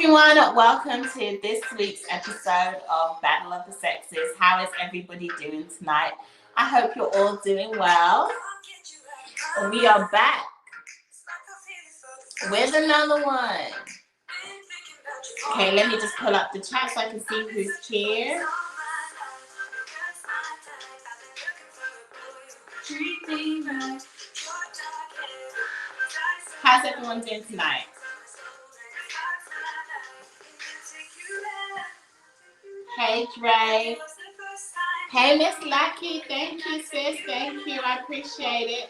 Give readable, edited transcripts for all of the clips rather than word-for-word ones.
everyone, welcome to this week's episode of Battle of the Sexes. How is everybody doing tonight? I hope you're all doing well. We are back with another one. Okay, let me just pull up the chat so I can see who's here. How's everyone doing tonight? Hey, Dre. Hey, Miss Lucky. Thank you, sis. Thank you. I appreciate it.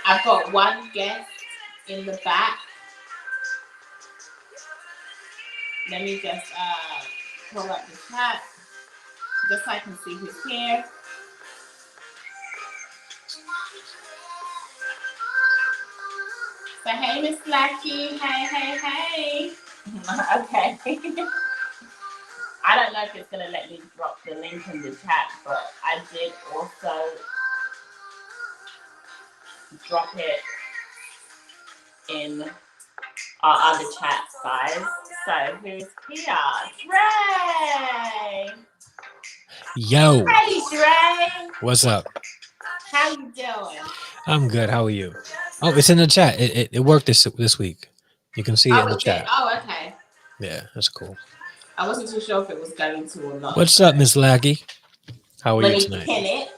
I've got one guest in the back. Let me just pull up the chat just so I can see who's here. So, hey, Miss Blackie. Hey. Okay. I don't know if it's going to let me drop the link in the chat, but I did also drop it in our other chat, guys. So, who's here? Dre! Yo. Hey, Dre! What's up? How you doing? I'm good. How are you? Oh, it's in the chat. It worked this week. You can see it in the chat. Oh, okay. Yeah, that's cool. I wasn't too sure if it was going to or not. What's up, Miss Laggy? How are you tonight? Pin it.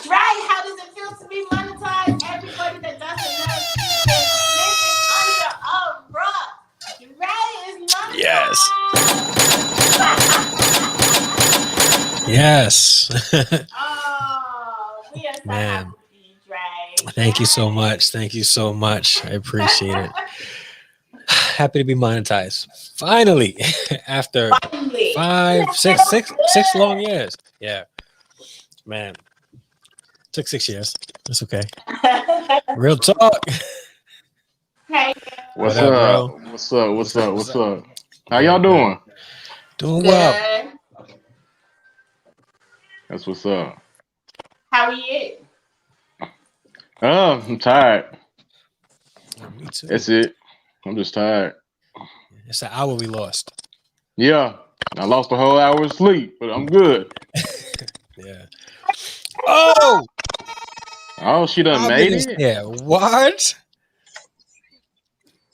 Dre, how does it feel to be monetized? Everybody that doesn't know is living under a rock. Dre is monetized. Yes. Oh, we are so Man. happy for you, Dre. Thank you so much. Thank you so much. I appreciate it. Happy to be monetized. Finally. After 6 long years. Yeah. Man. Took 6 years. That's okay. Real talk. Hey. What's up? How y'all doing? Doing well. That's what's up. How are you? I'm tired. Me too. That's it. I'm just tired. It's an hour we lost. Yeah. I lost a whole hour of sleep, but I'm good. Yeah. Oh, she done made it? Yeah. What?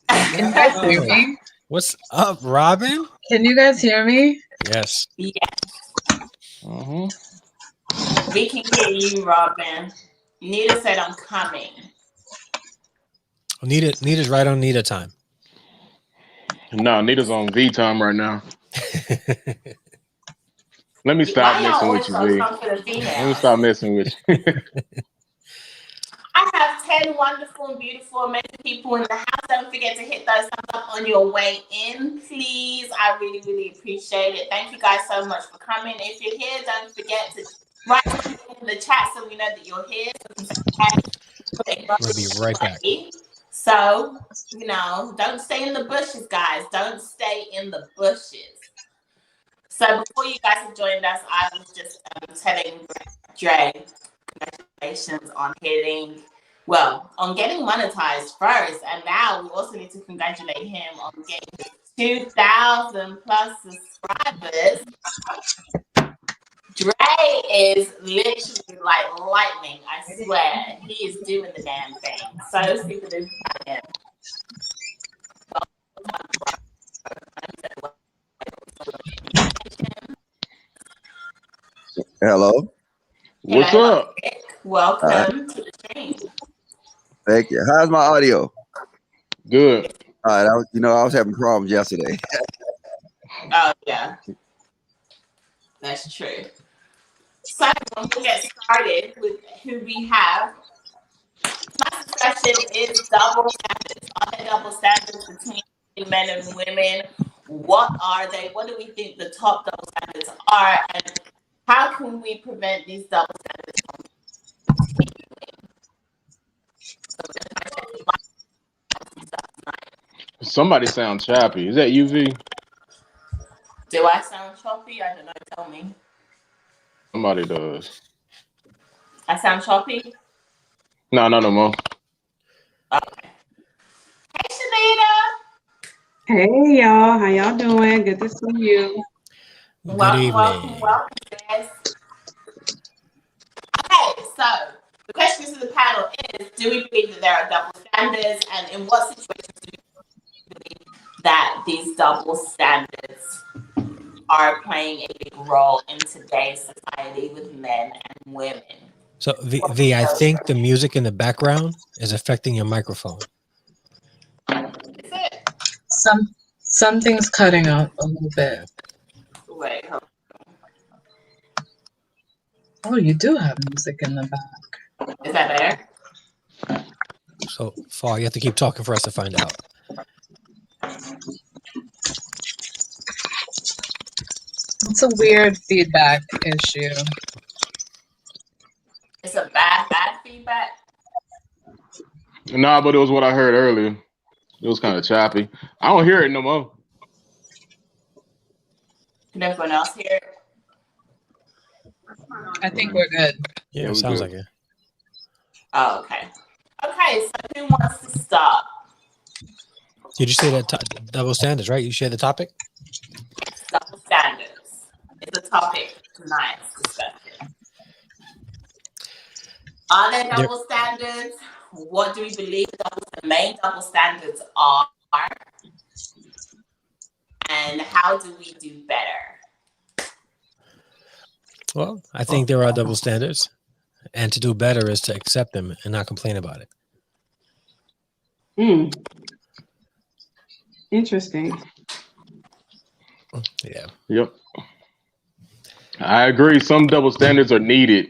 Can you guys hear me? What's up, Robin? Can you guys hear me? Yes. Yeah. Uh-huh. We can hear you, Robin. Nita said I'm coming. Nita's right on Nita time. No, Nita's on V time right now. Let me stop messing with you, V. Let me stop messing with you. I have 10 wonderful and beautiful amazing people in the house. Don't forget to hit those thumbs up on your way in, please. I really, really appreciate it. Thank you guys so much for coming. If you're here, don't forget to write something in the chat so we know that you're here. We'll be right back. So, don't stay in the bushes, guys. Don't stay in the bushes. So before you guys have joined us, I was just telling Dre, congratulations on getting monetized first. And now we also need to congratulate him on getting 2,000 plus subscribers. Dre is literally like lightning, I swear. He is doing the damn thing. So super duper proud of him. Hello. What's up? Welcome to the stream. Thank you. How's my audio? Good. All right. I was having problems yesterday. Oh yeah, that's true. So we'll get started with who we have. My discussion is double standards. Are there double standards between men and women? What are they? What do we think the top double standards are? And how can we prevent these double standards from continuing? Somebody sounds choppy. Is that UV? Do I sound choppy? I don't know. Tell me. Somebody does. I sound choppy? No more. Okay. Hey, Shanita. Hey y'all, how y'all doing? Good to see you. Good Welcome, evening. welcome, sis. Okay, so the question to the panel is: do we believe that there are double standards, and in what situations do we believe that these double standards are playing a big role in today's society with men and women? So the I think the music in the background is affecting your microphone. Is it? Something's cutting out a little bit. Wait, hold Oh, you do have music in the back. on. Is that better? So far, you have to keep talking for us to find out. It's a weird feedback issue. It's a bad feedback. Nah, but it was what I heard earlier. It was kind of choppy. I don't hear it no more. Can everyone else hear it? I think we're good. Yeah, Yeah, it we sounds good. like it. Oh, okay. Okay, so who wants to start? Did you say that double standards, right? You shared the topic? Double standards is the topic of tonight's discussion. Are there double standards? What do we believe the main double standards are? And how do we do better? Well, I think there are double standards, and to do better is to accept them and not complain about it. Interesting. Yeah. Yep. I agree. Some double standards are needed.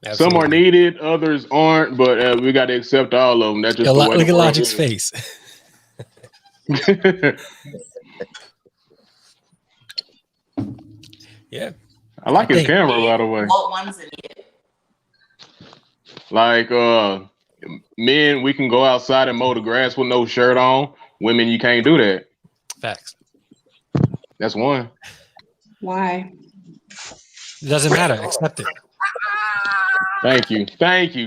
Absolutely. Some are needed, others aren't, but we got to accept all of them. That's just the way Look the at world Logic's is. face. Yeah. I like his camera, by the way. What ones are needed? Like, men, we can go outside and mow the grass with no shirt on. Women, you can't do that. Facts. That's one. Why? It doesn't matter. Accept it. Thank you.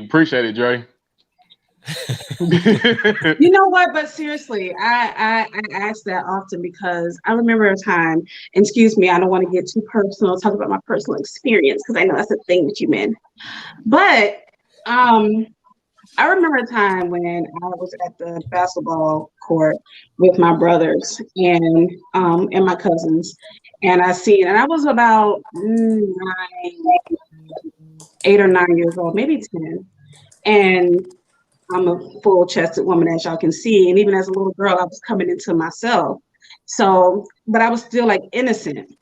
Appreciate it, Dre. You know what? But seriously, I ask that often because I remember a time, and excuse me, I don't want to get too personal, talk about my personal experience because I know that's a thing that you meant. But I remember a time when I was at the basketball court with my brothers and my cousins, and I was about 8 or 9 years old, maybe 10, and I'm a full-chested woman, as y'all can see, and even as a little girl, I was coming into myself. So, but I was still like innocent,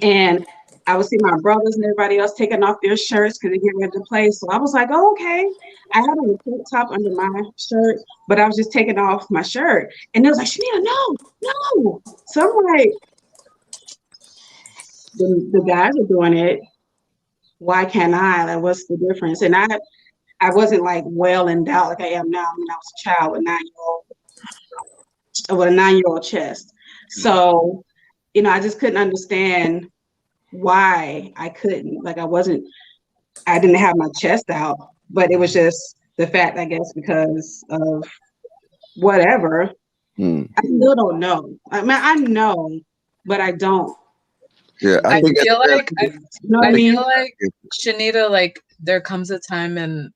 and I would see my brothers and everybody else taking off their shirts because they get ready to play. So I was like, oh, okay. I had on a tank top under my shirt, but I was just taking off my shirt. And they was like, Shanita, no. So I'm like, the guys are doing it. Why can't I? Like, what's the difference? And I wasn't like well endowed like I am now. I mean, I was a child with a 9-year-old chest. So, I just couldn't understand why I couldn't. Like I didn't have my chest out, but it was just the fact, I guess, because of whatever. I still don't know. I mean, I know, but I don't. Yeah, I feel like Shanita, like there comes a time in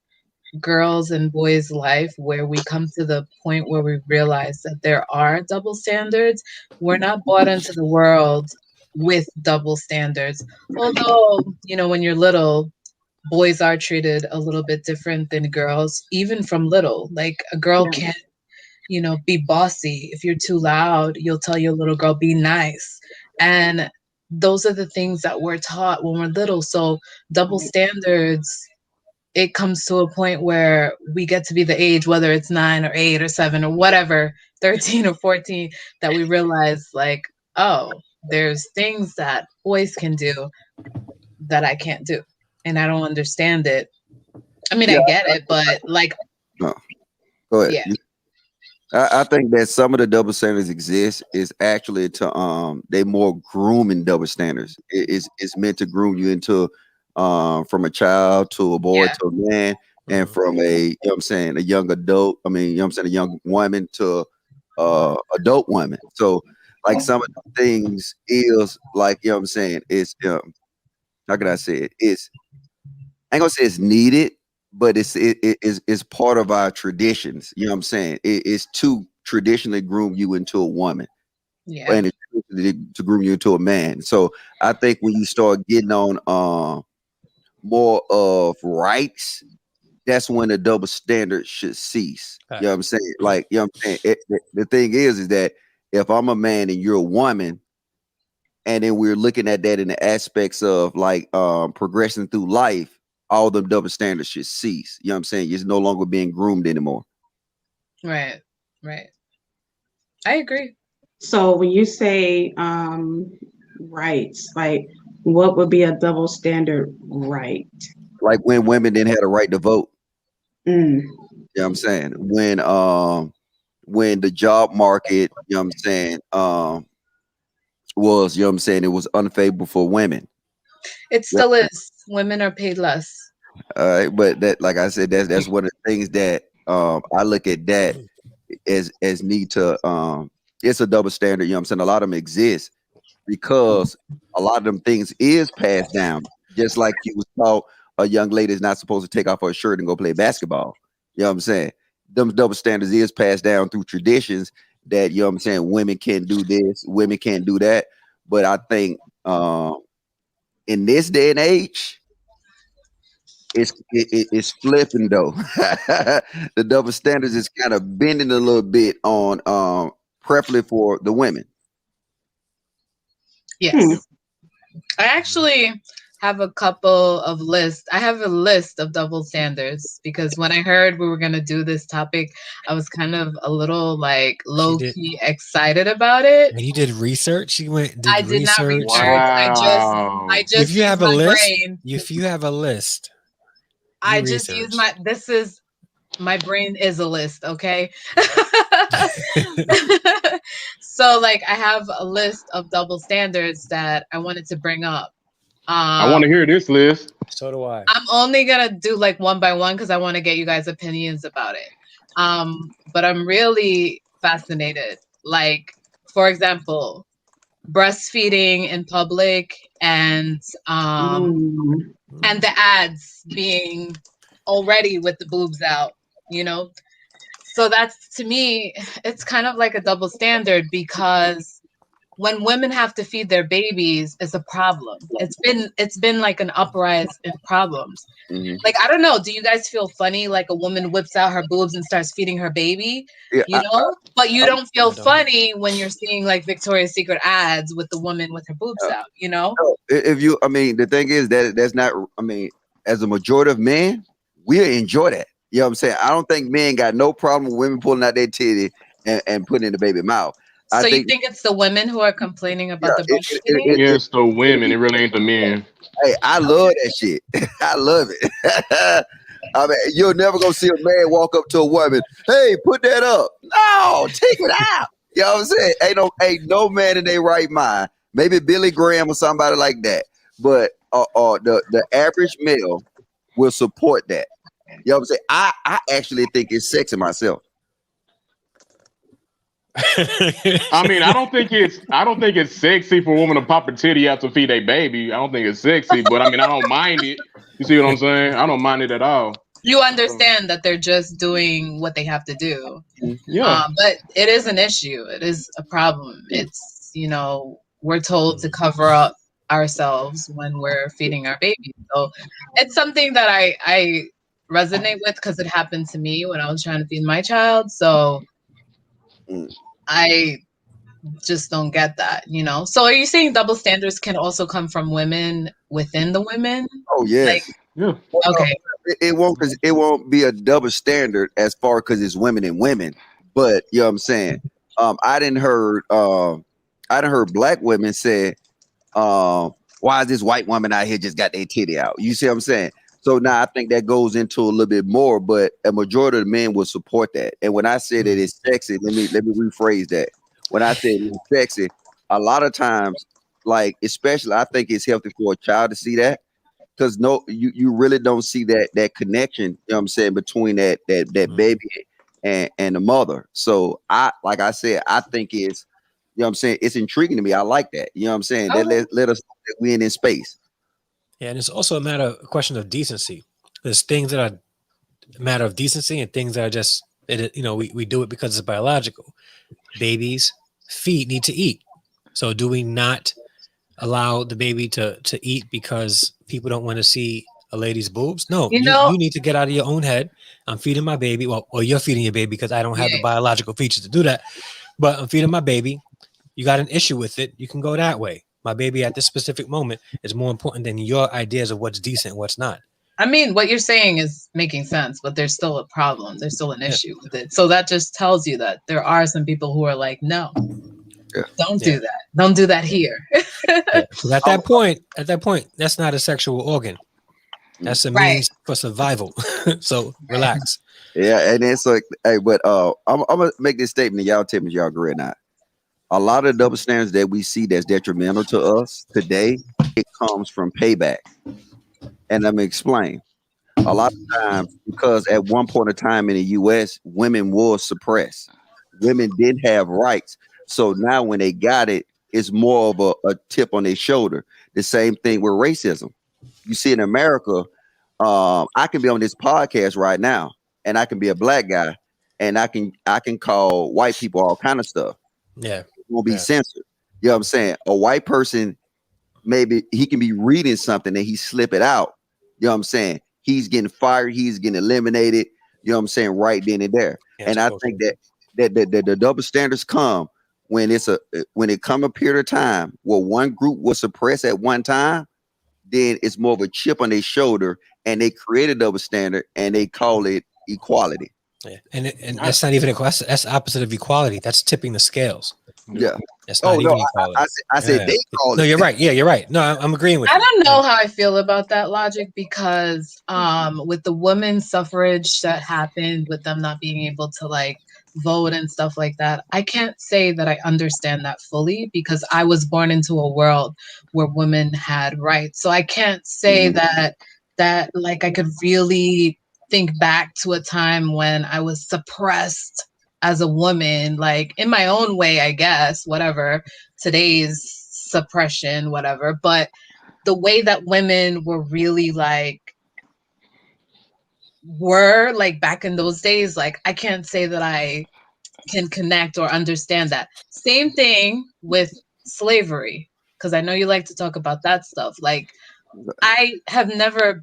girls' and boys' life where we come to the point where we realize that there are double standards. We're not brought into the world with double standards. Although, when you're little, boys are treated a little bit different than girls, even from little. Like a girl can't, be bossy. If you're too loud, you'll tell your little girl, be nice. And those are the things that we're taught when we're little. So double standards, it comes to a point where we get to be the age, whether it's 9 or 8 or 7 or whatever, 13 or 14, that we realize like, oh, there's things that boys can do that I can't do. And I don't understand it. I mean, I get it, but like, no. Go ahead. Yeah. I think that some of the double standards exist is actually to they more grooming double standards. It's meant to groom you into from a child to a boy Yeah. to a man, and from a young adult. I mean, a young woman to adult woman. So like some of the things is like, it's how can I say it? I ain't gonna say it's needed, but it's part of our traditions. You know what I'm saying? It's to traditionally groom you into a woman, Yeah. and it's to groom you into a man. So I think when you start getting on more of rights, that's when the double standard should cease. You know what I'm saying? Like, you know what I'm saying? The thing is that if I'm a man and you're a woman, and then we're looking at that in the aspects of like progressing through life, all the double standards should cease. You know what I'm saying? You're no longer being groomed anymore. Right. Right. I agree. So when you say rights, like what would be a double standard right? Like when women didn't have the right to vote. Mm. You know what I'm saying? When the job market, you know what I'm saying, was, you know what I'm saying, it was unfavorable for women. It still is. Women are paid less. But that, like I said, that's one of the things that I look at that as need to it's a double standard. You know what I'm saying? A lot of them exist because a lot of them things is passed down. Just like you was taught a young lady is not supposed to take off her shirt and go play basketball. You know what I'm saying? Them double standards is passed down through traditions that, you know what I'm saying, women can't do this, women can't do that. But I think in this day and age, it's flipping though. The double standards is kind of bending a little bit on preferably for the women. Yes. I actually have a couple of lists. I have a list of double standards because when I heard we were going to do this topic, I was kind of a little like low key excited about it. And you did research? I did not research. Wow. I just if you have used a my list, brain. if you have a list, I just use my brain is a list, okay? So like I have a list of double standards that I wanted to bring up. I want to hear this list. So do I. I'm only gonna do like one by one because I want to get you guys' opinions about it. But I'm really fascinated. Like, for example, breastfeeding in public and the ads being already with the boobs out, you know? So that's, to me, it's kind of like a double standard because when women have to feed their babies, it's a problem. It's been like an uprise in problems. Mm-hmm. Like, I don't know, do you guys feel funny like a woman whips out her boobs and starts feeding her baby? Yeah, you know? But you don't feel funny when you're seeing like Victoria's Secret ads with the woman with her boobs out, you know? If you, I mean, the thing is that's not, I mean, as a majority of men, we enjoy that. You know what I'm saying? I don't think men got no problem with women pulling out their titty and putting it in the baby mouth. So you think it's the women who are complaining about the breastfeeding? Yes, the women. It really ain't the men. Hey, I love that shit. I love it. I mean, you're never gonna see a man walk up to a woman, hey, put that up. No, take it out. You know what I'm saying? Ain't no man in their right mind. Maybe Billy Graham or somebody like that. But the average male will support that. You know what I'm saying? I actually think it's sexy myself. I mean, I don't think it's sexy for a woman to pop a titty out to feed a baby. I don't think it's sexy, but I mean, I don't mind it. You see what I'm saying? I don't mind it at all. You understand that they're just doing what they have to do. Yeah. But it is an issue. It is a problem. It's, you know, we're told to cover up ourselves when we're feeding our babies. So it's something that I resonate with because it happened to me when I was trying to feed my child. So I just don't get that, you know? So are you saying double standards can also come from women within the women? Oh, yes. Yeah. Okay. It won't be a double standard as far because it's women and women. But you know what I'm saying? I didn't heard black women say, why is this white woman out here just got their titty out? You see what I'm saying? So now I think that goes into a little bit more, but a majority of the men will support that. And when I say that it's sexy, let me rephrase that. When I say it's sexy, a lot of times, like especially I think it's healthy for a child to see that. because no, you really don't see that connection, you know what I'm saying, between that baby and the mother. So like I said, I think it's, you know what I'm saying, it's intriguing to me. I like that. You know what I'm saying? That let us know that we're in space. Yeah, and it's also a question of decency. There's things that are a matter of decency and things that are just, we do it because it's biological. Babies' feet need to eat. So do we not allow the baby to eat because people don't want to see a lady's boobs? No, you need to get out of your own head. I'm feeding my baby. Well, or you're feeding your baby because I don't have the biological features to do that. But I'm feeding my baby. You got an issue with it, you can go that way. My baby at this specific moment is more important than your ideas of what's decent and what's not. I mean, what you're saying is making sense, but there's still a problem. There's still an issue with it. So that just tells you that there are some people who are like, no, don't do that. Don't do that here. So at that point, that's not a sexual organ. That's a means for survival. So relax. Yeah, and it's like, hey, but I'm gonna make this statement. Y'all tell me if y'all agree or not. A lot of double standards that we see that's detrimental to us today, it comes from payback. And let me explain. A lot of times, because at one point in time in the U.S., women were suppressed. Women didn't have rights. So now when they got it, it's more of a tip on their shoulder. The same thing with racism. You see in America, I can be on this podcast right now, and I can be a black guy, and I can call white people all kind of stuff. Yeah. It won't be censored. You know what I'm saying? A white person, maybe he can be reading something and he slip it out. You know what I'm saying? He's getting fired. He's getting eliminated. You know what I'm saying? Right then and there. And I think that the double standards come when it come a period of time where one group was suppressed at one time, then it's more of a chip on their shoulder, and they create a double standard and they call it equality. Yeah. And that's not even equality. That's opposite of equality. That's tipping the scales. Yeah. That's not even equality. I said they call it. No, you're right. Yeah, you're right. No, I'm agreeing with you. I don't know how I feel about that logic because with the women's suffrage that happened, with them not being able to like vote and stuff like that, I can't say that I understand that fully because I was born into a world where women had rights. So I can't say that like I could really think back to a time when I was suppressed as a woman, like in my own way, I guess, whatever, today's suppression, whatever. But the way that women were really were back in those days, like I can't say that I can connect or understand that. Same thing with slavery, because I know you like to talk about that stuff. Like I have never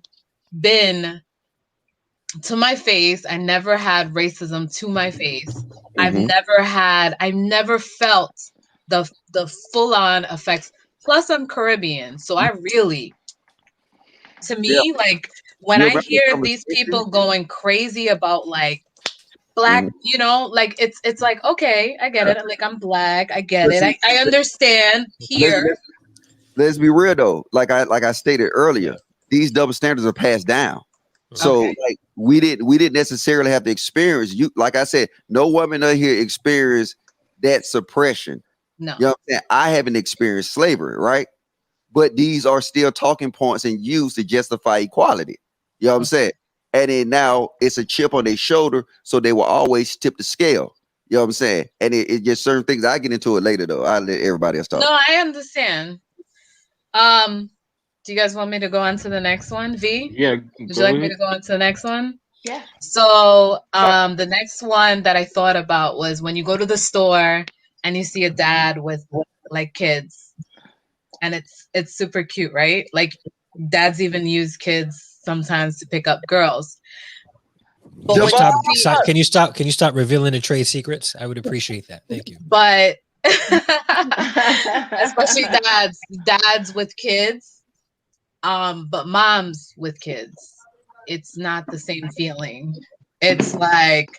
been to my face. I never had racism to my face. I've never felt the full on effects. Plus I'm Caribbean. So I really, to me, like when I hear these people going crazy about like black, you know, like it's like, okay, I get it. Like I'm black. I get it. I understand here. Let's be real though. Like I stated earlier, these double standards are passed down. So like we didn't necessarily have to experience you. Like I said, no woman out here experienced that suppression. No. You know what I'm saying? I haven't experienced slavery, right? But these are still talking points and used to justify equality. You know what I'm saying? And then now it's a chip on their shoulder, so they will always tip the scale. You know what I'm saying? And it just certain things. I get into it later though. I'll let everybody else talk. No, I understand. Do you guys want me to go on to the next one? V? Yeah. Would you like me to go on to the next one? Yeah. So the next one that I thought about was when you go to the store and you see a dad with like kids, and it's super cute, right? Like dads even use kids sometimes to pick up girls. But Can you stop revealing the trade secrets? I would appreciate that. Thank you. But especially dads with kids, but moms with kids, it's not the same feeling. It's like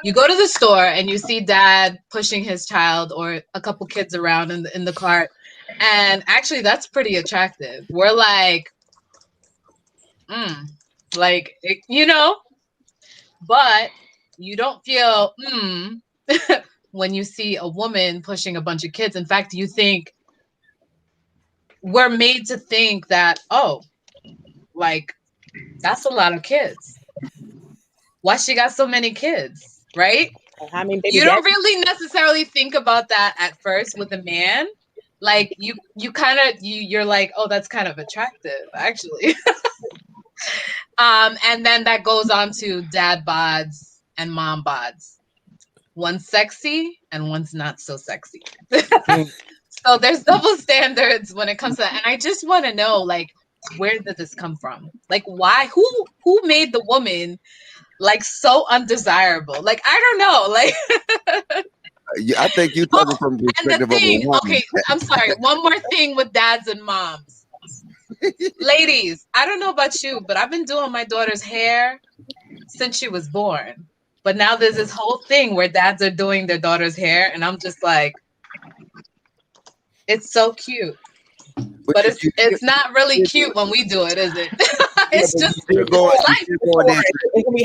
you go to the store and you see dad pushing his child or a couple kids around in the cart, and actually that's pretty attractive. We're like, you know, but you don't feel when you see a woman pushing a bunch of kids. In fact, you think we're made to think that, oh, like, that's a lot of kids. Why she got so many kids, right? How many babies You don't really necessarily think about that at first with a man. Like you kind of you're like, oh, that's kind of attractive, actually. And then that goes on to dad bods and mom bods. One's sexy and one's not so sexy. So there's double standards when it comes to that. And I just want to know, like, where did this come from? Like, why? Who made the woman like so undesirable? Like, I don't know. Like, I think you talking from the perspective and the thing, of a woman. okay, I'm sorry. One more thing with dads and moms. Ladies, I don't know about you, but I've been doing my daughter's hair since she was born. But now there's this whole thing where dads are doing their daughter's hair, and I'm just like, it's so cute. But it's not really cute when we do it, is it? It's just we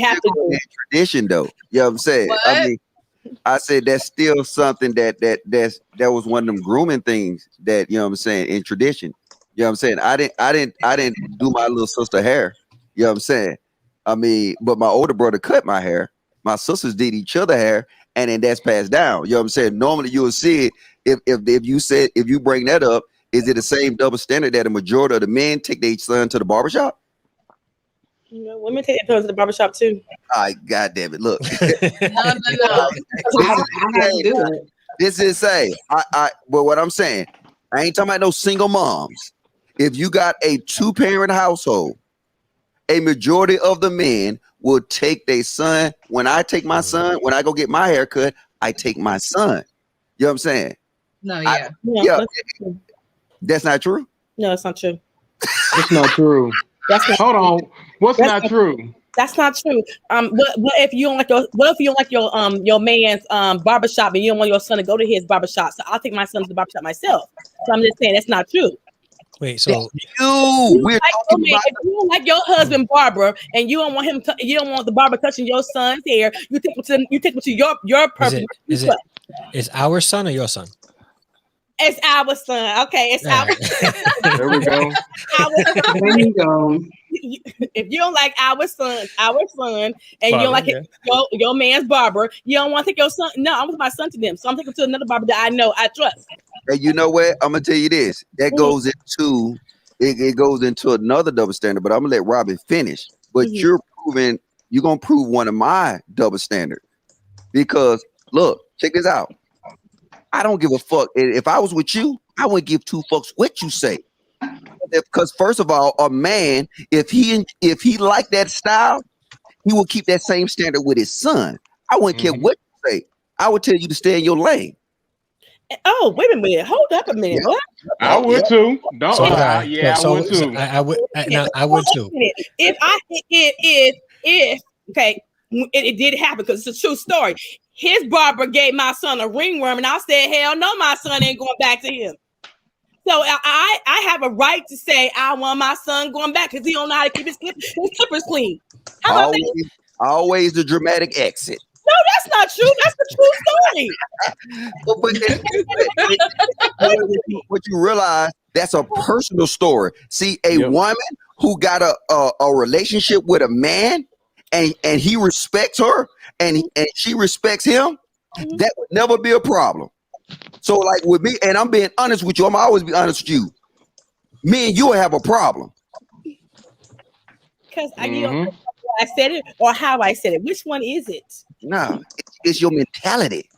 have to do tradition, though. You know what I'm saying? What? I mean, I said that's still something that was one of them grooming things that, you know what I'm saying, in tradition. You know what I'm saying? I didn't do my little sister hair. You know what I'm saying? I mean, but my older brother cut my hair. My sisters did each other hair, and then that's passed down. You know what I'm saying? Normally you'll see it if you bring that up. Is it the same double standard that a majority of the men take their son to the barbershop? You know, women take their sons to the barbershop too. All right, God damn it! Look, no. I have to do it. This is say, but what I'm saying, I ain't talking about no single moms. If you got a 2-parent household, a majority of the men will take their son. When I take my son, when I go get my hair cut, I take my son. You know what I'm saying? No, yeah. That's not true. No, it's not true. It's not true. Hold on. What's not true? That's not true. What if you don't like your man's barbershop and you don't want your son to go to his barbershop? So I'll take my son to the barbershop myself. So I'm just saying that's not true. Wait, so if you don't like your husband barber and you don't want you don't want the barber touching your son's hair, you take it to your purpose. Is our son or your son? It's our son. Okay, it's our son. There we go. There you go. If you don't like our son, and you don't like your man's barber, you don't want to take your son. No, I'm with my son to them, so I'm taking to another barber that I know, I trust. And you know what? I'm gonna tell you this. That goes into it goes into another double standard. But I'm gonna let Robin finish. But you're gonna prove one of my double standard because look, check this out. I don't give a fuck. If I was with you, I wouldn't give two fucks what you say. Because first of all, a man, if he like that style, he will keep that same standard with his son. I wouldn't care what you say. I would tell you to stay in your lane. Oh, wait a minute. Hold up a minute. Yeah. I would too. Don't. So, I would too. I would too. It did happen because it's a true story. His barber gave my son a ringworm, and I said, "Hell no, my son ain't going back to him." So I have a right to say I want my son going back because he don't know how to keep his clippers clean. Always the dramatic exit. No, that's not true. That's the true story. What you realize, that's a personal story. See, a woman who got a relationship with a man and he respects her and she respects him, that would never be a problem. So like with me, and I'm being honest with you, I'm always be honest with you. Me and you will have a problem. Because you don't know I said it or how I said it. Which one is it? No, it's your mentality.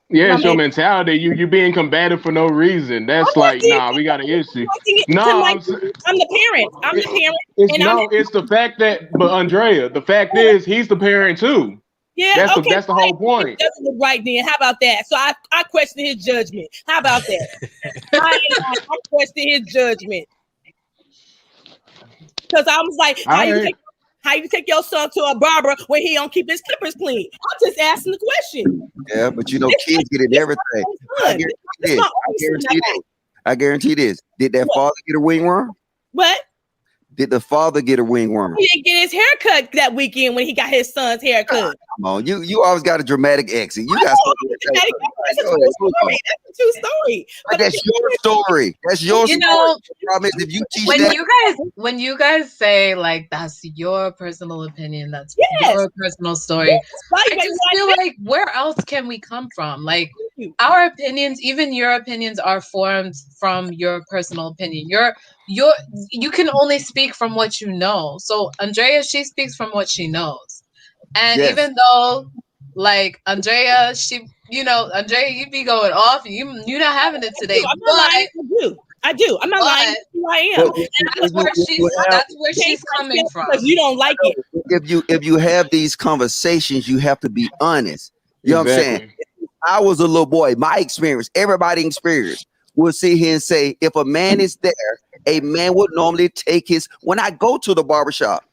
Yeah, it's your mentality. You being combative for no reason. That's like, nah, we got an issue. No, I'm the parent. It's the fact that, but Andrea, the fact is he's the parent too. Yeah, that's the whole point. Doesn't look right then. How about that? So I question his judgment. How about that? I question his judgment. Because I was like, how you take your son to a barber when he don't keep his clippers clean? I'm just asking the question. Yeah, but you know, kids get it everything. I guarantee this. Did that father get a ringworm? What? Did the father get a ring warmer? He didn't get his haircut that weekend when he got his son's haircut. Come on, you always got a dramatic exit. You got something. That's a true story. That's a true story. But that's your story. That's your story. The problem is if you teach when you guys say like that's your personal opinion, that's your personal story. I just feel like where else can we come from? Like our opinions, even your opinions, are formed from your personal opinion. You can only speak from what you know. So Andrea, she speaks from what she knows. And even though like Andrea, Andrea, you be going off. You're not having it today. I'm not lying. I do. I'm not lying. Who I am. And that's where she's coming from. Because you don't like it. If you have these conversations, you have to be honest. You know what I'm saying? I was a little boy. My experience, everybody's experience, will sit here and say, if a man is there, a man would normally take his. When I go to the barbershop,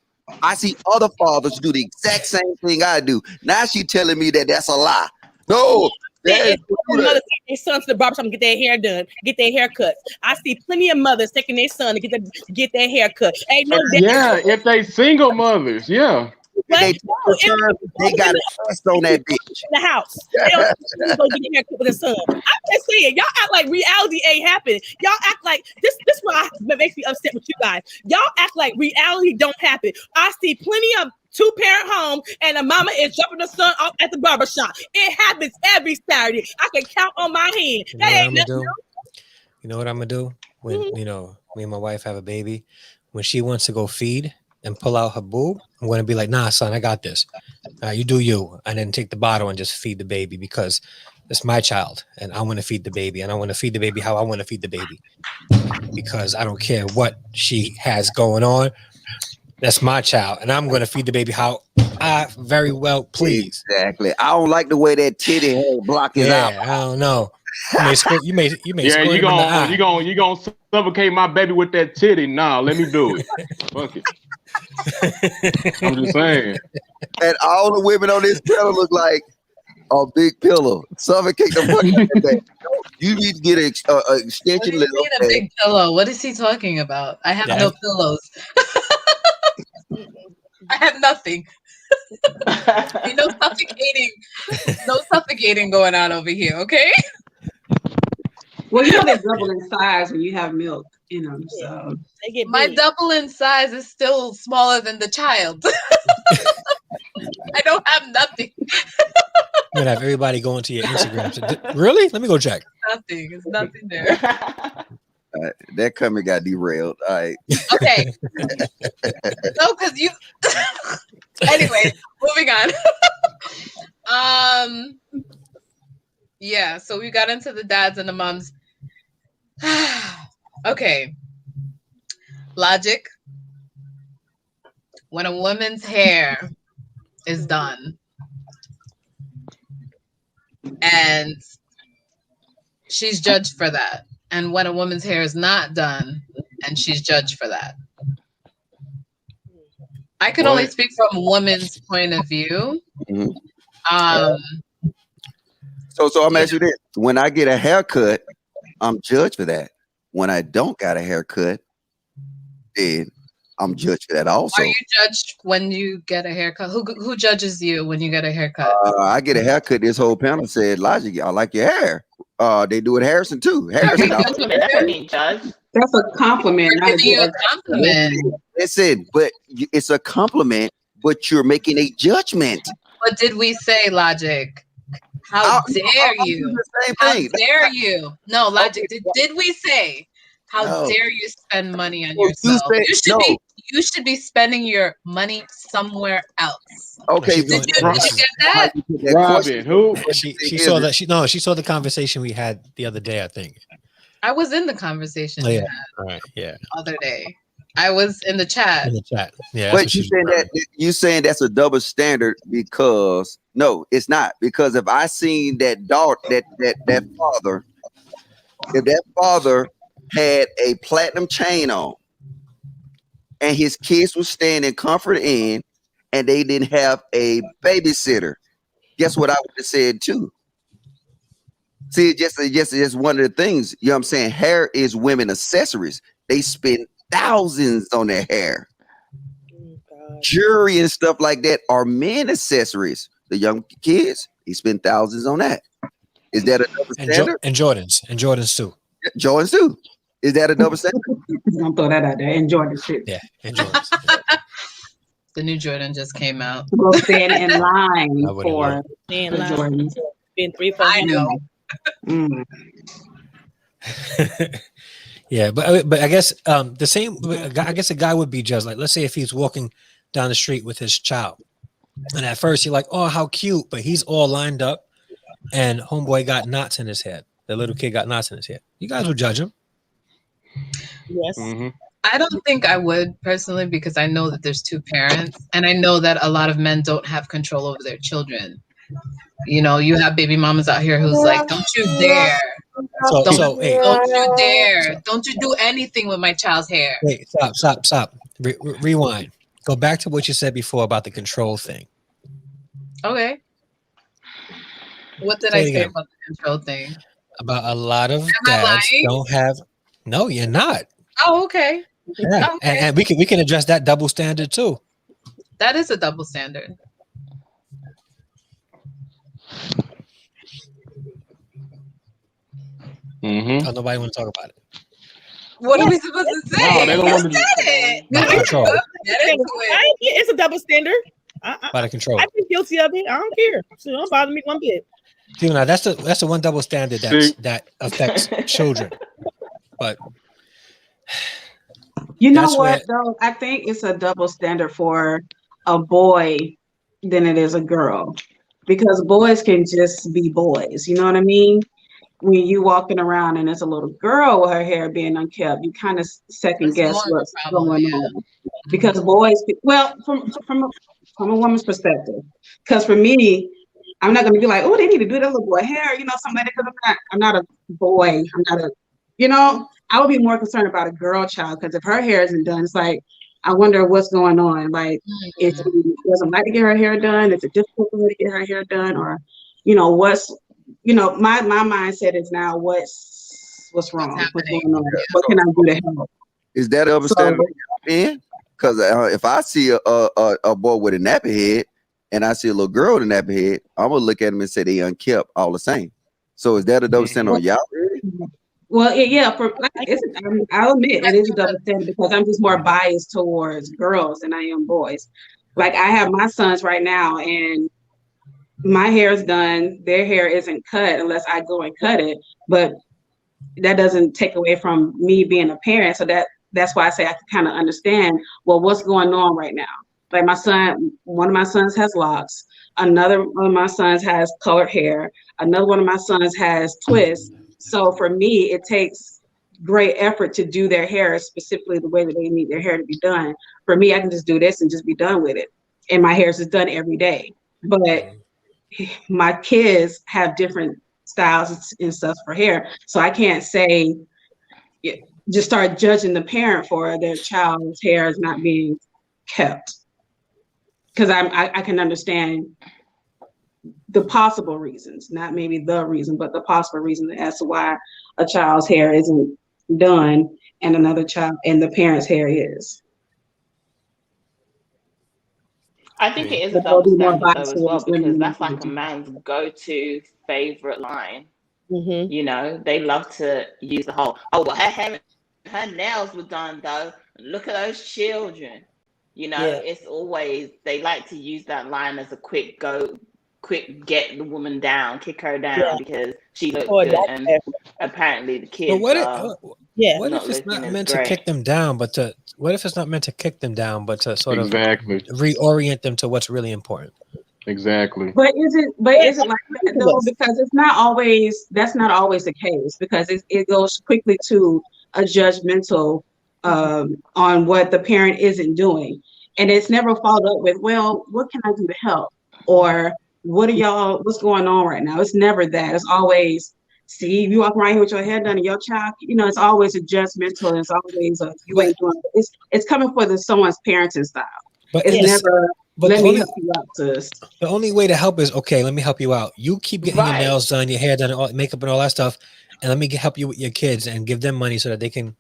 I see other fathers do the exact same thing I do. Now she telling me that that's a lie. No. Mothers take their sons to the barbershop and get their hair done, get their hair cut. I see plenty of mothers taking their son to get their hair cut. Ain't no if they single mothers, they got a trust on that bitch in the house. They don't go get a haircut with a son. I'm just saying, y'all act like reality ain't happening. Y'all act like this. This is what makes me upset with you guys. Y'all act like reality don't happen. I see plenty of two-parent home and a mama is dropping the son off at the barbershop. It happens every Saturday. I can count on my hand. That ain't nothing. You know what I'm gonna do when me and my wife have a baby? When she wants to go feed and pull out her boob, I'm going to be like, nah, son, I got this. You do you. And then take the bottle and just feed the baby because it's my child. And I want to feed the baby. And I want to feed the baby how I want to feed the baby. Because I don't care what she has going on. That's my child. And I'm going to feed the baby how I very well please. Exactly. I don't like the way that titty hair block it out. I don't know. You may you gonna suffocate my baby with that titty. Nah, let me do it. Fuck it. I'm just saying. And all the women on this pillow look like a big pillow. Suffocate the fucking thing. You need to get an extension. What do you mean a big pillow? What is he talking about? I have no pillows. I have nothing. No suffocating going on over here, okay? Well, you know they double in size when you have milk in them. So my double in size is still smaller than the child. I don't have nothing. I'm gonna have everybody go into your Instagram. Really? Let me go check. Nothing. It's nothing there. That comment got derailed. All right. Okay. No, because you. Anyway, moving on. Yeah. So we got into the dads and the moms. Okay. Logic. When a woman's hair is done and she's judged for that, and when a woman's hair is not done and she's judged for that. I can only speak from a woman's point of view. Mm-hmm. So I'm gonna ask you this: when I get a haircut, I'm judged for that. When I don't got a haircut, then I'm judged for that also. Are you judged when you get a haircut? Who judges you when you get a haircut? I get a haircut. This whole panel said, "Logic, I like your hair." They do it Harrison too. Harrison, that's a compliment. Not a compliment. Listen, but it's a compliment, but you're making a judgment. But did we say Logic? How dare you? How dare you? No, Logic. Did we say? How dare you spend money on yourself? You should be spending your money somewhere else. Okay, did you get that? Robin, who? She saw that. She saw the conversation we had the other day. I think I was in the conversation. Oh, yeah. All right. Yeah. Other day, I was in the chat. Yeah. But you saying that's a double standard because no, it's not, because if I seen that daughter, that father, if that father had a platinum chain on and his kids were staying in Comfort Inn and they didn't have a babysitter, guess what I would have said too? See, just one of the things, you know what I'm saying? Hair is women accessories. They spend thousands on their hair. Oh, God. Jewelry and stuff like that are men accessories. The young kids, he spend thousands on that. Is that a double standard? And Jordans too. Jordans too. Is that a double standard? I'm gonna throw that out there. And Jordan shit. Yeah, and Jordans. The new Jordan just came out. We'll stand in line I wouldn't for know. Man, the like, Jordans. been 3-4 I know. Mm. Yeah, but I guess the same. I guess a guy would be judged. Like, let's say if he's walking down the street with his child, and at first you're like, "Oh, how cute," but he's all lined up, and homeboy got knots in his head. The little kid got knots in his head. You guys would judge him. Yes. Mhm. I don't think I would personally because I know that there's two parents and I know that a lot of men don't have control over their children. You know, you have baby mamas out here who's like, don't you dare. So hey, Don't you dare. Don't you do anything with my child's hair. wait, stop. Rewind. Go back to what you said before about the control thing. Okay. What did Say I it say again. about the control thing? About a lot of I dads lying? don't have. No, you're not. Oh, okay. Yeah. Okay. And we can address that double standard too. That is a double standard. Mhm. Oh, nobody want to talk about it. What are we supposed to say? No, they don't want to. Said it. About control. Get into it. It's a double standard. About the control. I've been guilty of it. I don't care. So it don't bother me one bit. See, now that's the one double standard See? that affects children. But You know That's what, though? I think it's a double standard for a boy than it is a girl. Because boys can just be boys. You know what I mean? When you walking around and there's a little girl with her hair being unkept, you kind of second That's guess more of a what's problem, going yeah. on. Because boys, well, from a woman's perspective. Because for me, I'm not gonna be like, oh, they need to do that little boy hair, you know, something like that. Because I'm not a boy. I'm not a, you know, I would be more concerned about a girl child. Because if her hair isn't done, it's like, I wonder what's going on. Like, if she doesn't like to get her hair done, is it difficult for her to get her hair done, or, you know, what's, you know, my mindset is now what's wrong, what's happening? going on, what can I do to help? Is that a double standard on your end? Because if I see a boy with a nappy head and I see a little girl with a nappy head, I'm gonna look at him and say they unkept all the same. So is that a double standard on y'all? Well, yeah, I'll admit it is a double standard because I'm just more biased towards girls than I am boys. Like I have my sons right now, and my hair is done. Their hair isn't cut unless I go and cut it. But that doesn't take away from me being a parent. So that's why I say I can kind of understand, well, what's going on right now. Like my son, one of my sons has locks. Another one of my sons has colored hair. Another one of my sons has twists. So for me, it takes great effort to do their hair specifically the way that they need their hair to be done. For me, I can just do this and just be done with it. And my hair is just done every day. But my kids have different styles and stuff for hair. So I can't say, just start judging the parent for their child's hair is not being kept. Because I can understand the possible reasons, not maybe the reason, but the possible reason as to why a child's hair isn't done and another child and the parent's hair is. I think it is a But there'll double be more standard though bias as well, towards women because than that's like a towards men. man's go-to favorite line. Mm-hmm. You know, they love to use the whole, oh, well, her hair, her nails were done though. Look at those children. You know, Yeah. it's always, they like to use that line as a quick get the woman down, kick her down Yeah. because she looks Or good. that And hair. apparently the But kids what are if not it's not looking as meant to great. kick them down, but to what if it's not meant to kick them down, but to sort Exactly. of reorient them to what's really important? Exactly. But is it like that though? Because it's not always, that's not always the case, because it goes quickly to a judgmental on what the parent isn't doing. And it's never followed up with, well, what can I do to help? Or what's going on right now? It's never that. It's always, see, you walk around here with your hair done and your child, you know, it's always a judgmental, it's always a, you ain't doing it. It's coming for someone's parenting style. But It's yes, never, but let the me only, help you out, sis. the only way to help is, okay, let me help you out. You keep getting your Right. nails done, your hair done, makeup and all that stuff, and let me help you with your kids and give them money so that they can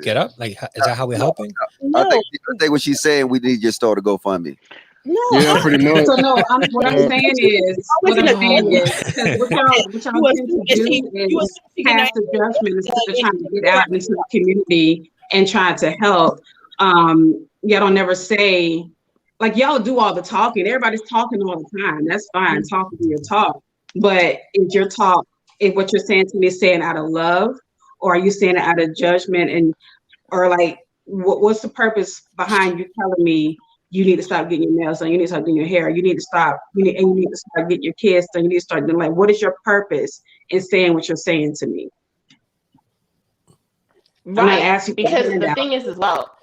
get up? Like, is that how we're helping? I No, think what she's saying, we need to just start a GoFundMe. no. Yeah, pretty much. So no, what I'm saying is, Always in a because what y'all You tend to assume do you is assume pass the judgment instead of trying to get out into the community and trying to help. Y'all don't never say, like, y'all do all the talking. Everybody's talking all the time. That's fine. Talking your talk. But if what you're saying to me is saying out of love, or are you saying it out of judgment, and or like what's the purpose behind you telling me you need to stop getting your nails done, you need to start doing your hair, you need to start getting your kids done, you need to start doing, like, what is your purpose in saying what you're saying to me? Right, because the thing is as well,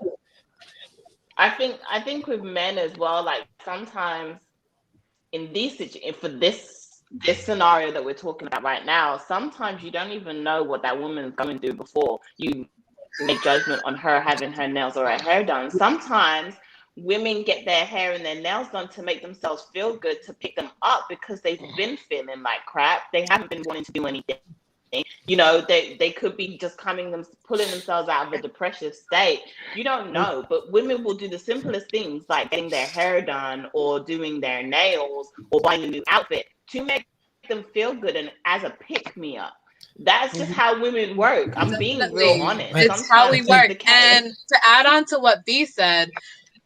I think with men as well, like sometimes in for this scenario that we're talking about right now, sometimes you don't even know what that woman is going through before you make judgment on her having her nails or her hair done. Sometimes women get their hair and their nails done to make themselves feel good, to pick them up because they've been feeling like crap. They haven't been wanting to do anything. You know, they could be just pulling themselves out of a depressive state. You don't know, but women will do the simplest things like getting their hair done or doing their nails or buying a new outfit to make them feel good and as a pick-me-up. That's just how women work. I'm being real honest. Right. It's how we work. And to add on to what B said,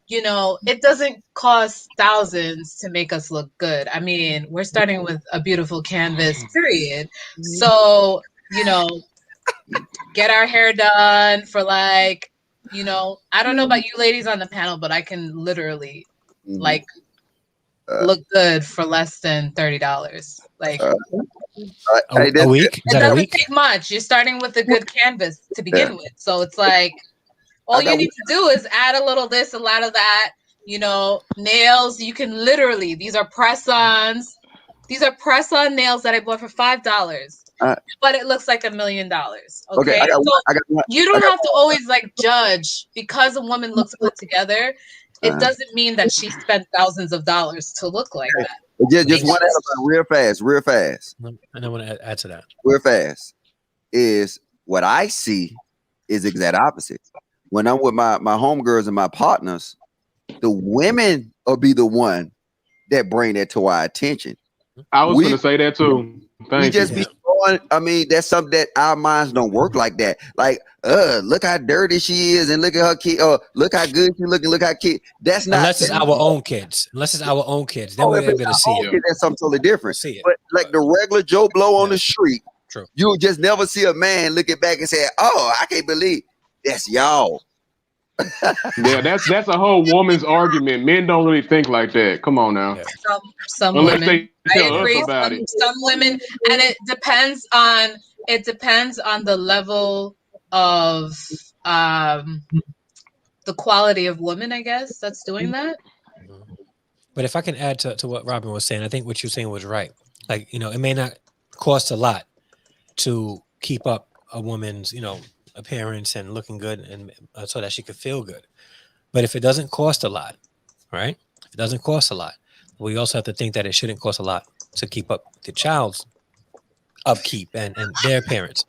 you know, it doesn't cost thousands to make us look good. I mean, we're starting with a beautiful canvas, period. So, you know, get our hair done for like, you know, I don't know about you ladies on the panel, but I can literally like look good for less than $30. Like a week? Is it that a doesn't week? take much. You're starting with a good canvas to begin with. So it's like, all you need to do is add a little this, a lot of that. You know, nails, you can literally, these are press-ons. These are press-on nails that I bought for $5. But it looks like $1 million. Okay. You don't have to always like judge because a woman looks put together. It doesn't mean that she spent thousands of dollars to look like that. Just one element real fast. And I want to add to that. Real fast is what I see is exact opposite. When I'm with my homegirls and my partners, the women will be the one that bring that to our attention. I was going to say that too. Be showing, I mean, that's something that our minds don't work like that. Like, look how dirty she is, and look at her kid. Look how good she looking. Look how kid. That's not unless it's our own kids. Then we're able to see it. That's something totally different. See it. But like the regular Joe Blow on the street, you'll just never see a man looking back and say, "Oh, I can't believe that's y'all." Yeah, that's a whole woman's argument. Men don't really think like that. Come on now. Some women, I agree. Some women, and it depends on the level of the quality of woman, I guess, that's doing that. But if I can add to what Robin was saying, I think what you're saying was right. Like, you know, it may not cost a lot to keep up a woman's, you know, appearance and looking good, and so that she could feel good. But if it doesn't cost a lot, right? If it doesn't cost a lot, we also have to think that it shouldn't cost a lot to keep up the child's upkeep and their parents.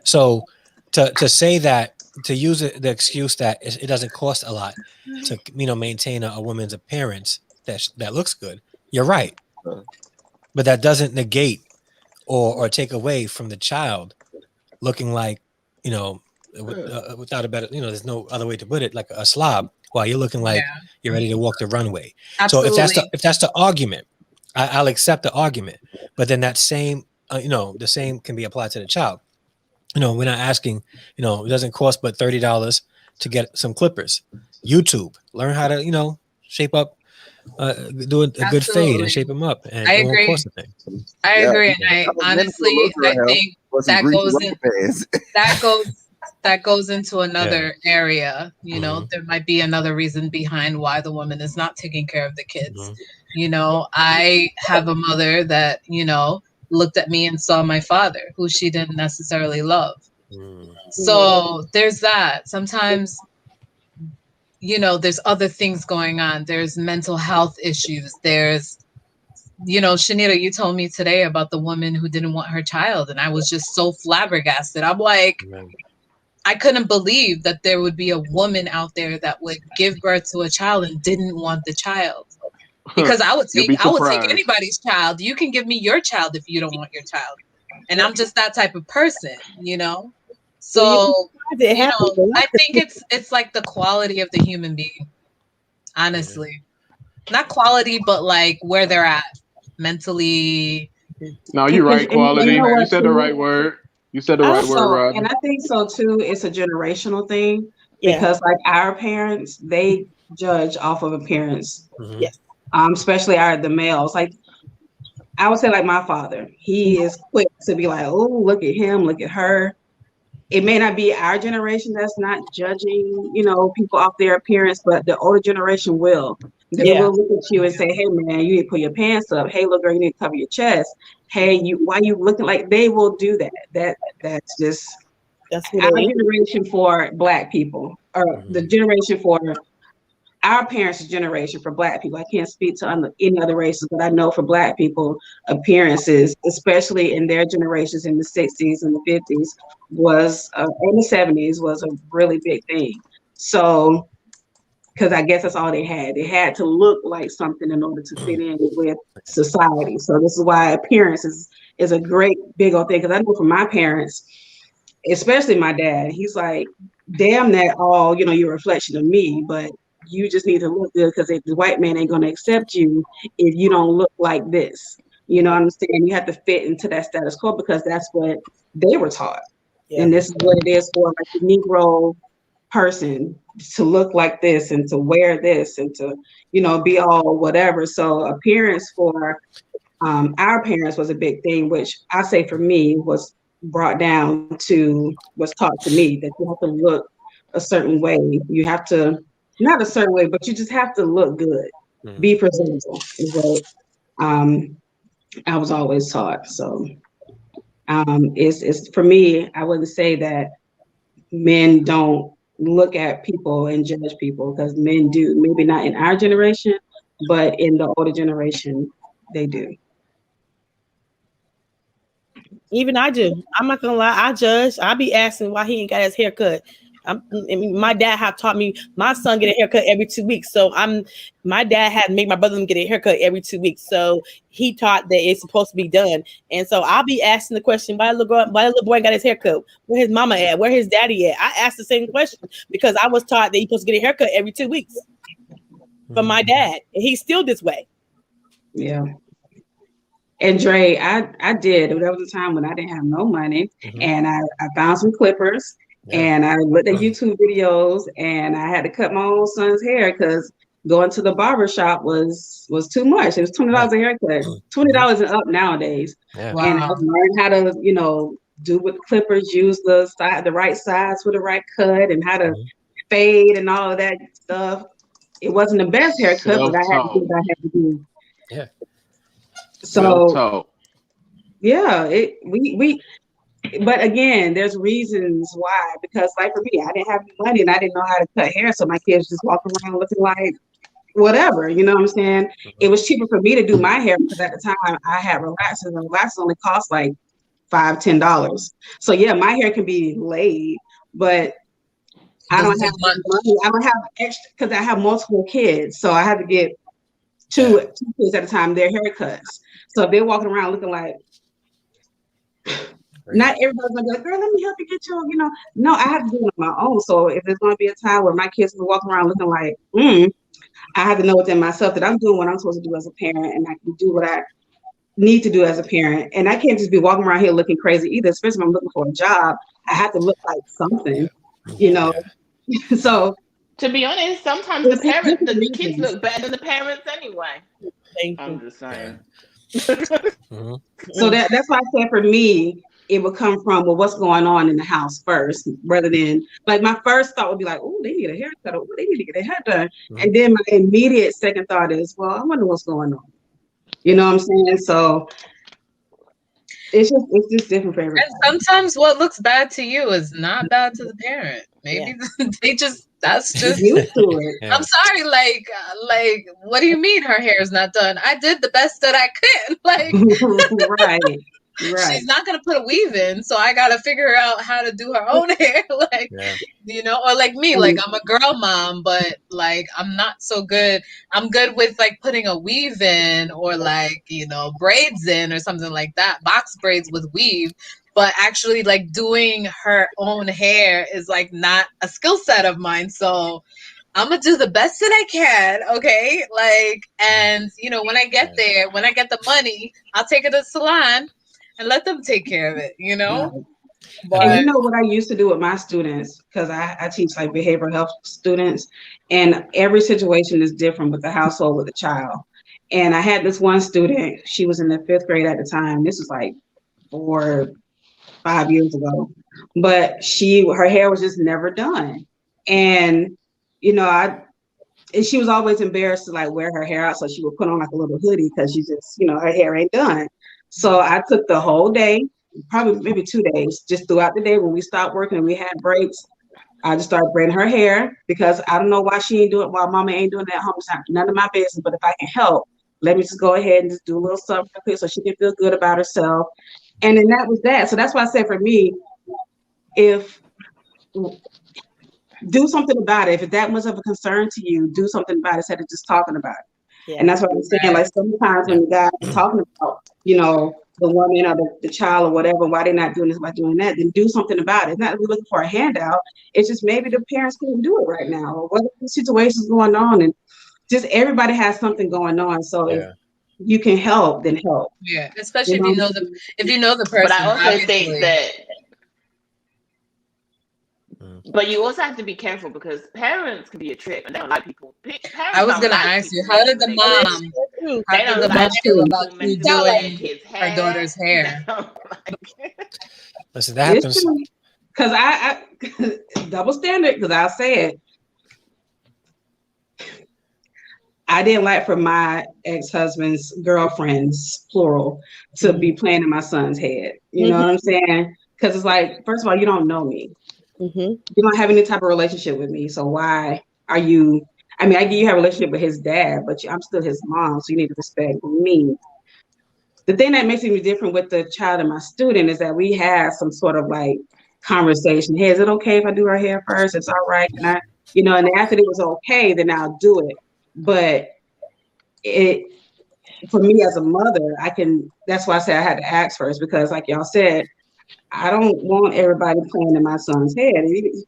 So to say that, to use the excuse that it doesn't cost a lot to, you know, maintain a woman's appearance that looks good, you're right. But that doesn't negate or take away from the child looking like, you know, without a better, you know, there's no other way to put it, like a slob, while you're looking like you're ready to walk the runway. Absolutely. So if that's the argument, I'll accept the argument. But then that same, you know, the same can be applied to the child. You know, we're not asking, you know, it doesn't cost but $30 to get some clippers. YouTube, learn how to, you know, shape up, do a good fade and shape them up. And I it agree. won't cost a thing. I agree. And I honestly, I think that goes into another area. You know, there might be another reason behind why the woman is not taking care of the kids. You know, I have a mother that, you know, looked at me and saw my father, who she didn't necessarily love. So there's that. Sometimes, you know, there's other things going on. There's mental health issues. There's, you know, Shanita, you told me today about the woman who didn't want her child, and I was just so flabbergasted. I'm like, I couldn't believe that there would be a woman out there that would give birth to a child and didn't want the child. Because I would take anybody's child. You can give me your child if you don't want your child. And I'm just that type of person, you know? So, you know, I think it's like the quality of the human being, honestly. Not quality, but like where they're at mentally. No, you're right, quality. You know what, You said the right word. You said the right word, Rob. And I think so too. It's a generational thing because like our parents, they judge off of appearance. Yes. Especially the males. Like I would say like my father, he is quick to be like, oh, look at him, look at her. It may not be our generation that's not judging, you know, people off their appearance, but the older generation will. They will look at you and say, hey man, you need to put your pants up. Hey, look, girl, you need to cover your chest. Hey, why you looking like? They will do that. That's just our generation for Black people, or the generation for our parents' generation for Black people. I can't speak to any other races, but I know for Black people, appearances, especially in their generations in the 60s and the 50s, was in the 70s was a really big thing. So, because I guess that's all they had. They had to look like something in order to fit in with society. So this is why appearance is a great big old thing. Because I know for my parents, especially my dad, he's like, damn that all, you know, you're a reflection of me, but you just need to look good because the white man ain't going to accept you if you don't look like this. You know what I'm saying? You have to fit into that status quo because that's what they were taught. Yeah. And this is what it is for like the Negro person to look like this and to wear this and to, you know, be all whatever. So appearance for our parents was a big thing, which I say for me was brought down to, was taught to me that you have to look a certain way. You have to, not a certain way, but you just have to look good, be presentable is what I was always taught. So it's for me, I wouldn't say that men don't look at people and judge people, because men do, maybe not in our generation, but in the older generation, they do. Even I do. I'm not gonna lie, I judge. I be asking why he ain't got his hair cut. My dad have taught me my son get a haircut every 2 weeks. So my dad had made my brother get a haircut every 2 weeks. So he taught that it's supposed to be done. And so I'll be asking the question, why the little boy got his haircut? Where his mama at? Where his daddy at? I asked the same question because I was taught that you're supposed to get a haircut every 2 weeks from my dad. And he's still this way. Yeah. And Dre, I did. There was a time when I didn't have no money, and I found some clippers, and I looked at YouTube videos, and I had to cut my own son's hair because going to the barber shop was too much. It was $20 a haircut, $20 and up nowadays. Yeah. Wow. And I learned how to, you know, do with clippers, use the right size for the right cut, and how to fade and all of that stuff. It wasn't the best haircut, but I had to do what I had to do. Yeah. So yeah, but again, there's reasons why, because like for me, I didn't have money and I didn't know how to cut hair. So my kids just walking around looking like whatever, you know what I'm saying? It was cheaper for me to do my hair because at the time I had relaxers, and relaxers only cost like $5-10. So yeah, my hair can be laid, but I don't have money. I don't have extra because I have multiple kids. So I had to get two kids at a time, their haircuts. So if they're walking around looking like, not everybody's gonna be like, girl, let me help you get your, you know. No, I have to do it on my own. So if there's gonna be a time where my kids will walk around looking like, I have to know within myself that I'm doing what I'm supposed to do as a parent, and I can do what I need to do as a parent. And I can't just be walking around here looking crazy either, especially when I'm looking for a job. I have to look like something, you know. So to be honest, sometimes the kids look better than the parents anyway. I'm just saying. So that's why I said for me, it would come from, well, what's going on in the house first, rather than like my first thought would be like, oh, they need a haircut, or they need to get their hair done. And then my immediate second thought is, well, I wonder what's going on. You know what I'm saying? So it's just different for everybody. And sometimes what looks bad to you is not bad to the parent. Maybe that's just used to it. I'm sorry, like what do you mean her hair is not done? I did the best that I could. Like right. Right. she's not gonna put a weave in, so I gotta figure out how to do her own hair. Like, or like me, like I'm a girl mom, but like I'm not so good. I'm good with like putting a weave in or like, braids in or something like that, box braids with weave. But actually like doing her own hair is like not a skill set of mine. So I'm gonna do the best that I can, okay? Like, and when I get there, when I get the money, I'll take it to the salon and let them take care of it, Right. But And you know what I used to do with my students, because I teach like behavioral health students, and every situation is different with the household with a child. And I had this one student, she was in the 5th grade at the time. This was like 4, 5 years ago, but her hair was just never done. And and she was always embarrassed to like wear her hair out, so she would put on like a little hoodie because she just, her hair ain't done. So I took the whole day, probably maybe 2 days, just throughout the day when we stopped working and we had breaks. I just started braiding her hair because I don't know why she ain't doing it, why mama ain't doing it at home. It's not none of my business, but if I can help, let me just go ahead and just do a little something real quick so she can feel good about herself. And then that was that. So that's why I said for me, do something about it. If it's that much of a concern to you, do something about it instead of just talking about it. Yeah. And that's what I'm saying. Like sometimes when the guy is talking about, the woman or the child or whatever, why they're not doing this, why doing that, then do something about it. It's not that we're looking for a handout. It's just maybe the parents couldn't do it right now, or whatever the situation's going on, and just everybody has something going on. So if you can help, then help. Yeah, especially if you know the person. But I also think that. But you also have to be careful because parents can be a trip, and they don't like people. I was gonna ask you, how did the mom feel about you doing her daughter's hair? Listen, that happens. Because I double standard. Because I'll say it. I didn't like for my ex-husband's girlfriends, plural, to be playing in my son's head. You know what I'm saying? Because it's like, first of all, you don't know me. You don't have any type of relationship with me. So why are you? I mean, I get you have a relationship with his dad, but I'm still his mom, so you need to respect me. The thing that makes me different with the child and my student is that we have some sort of like conversation. Hey, is it okay if I do her hair first? It's all right. And and after it was okay, then I'll do it. But for me as a mother, that's why I say I had to ask first, because like y'all said, I don't want everybody playing in my son's head,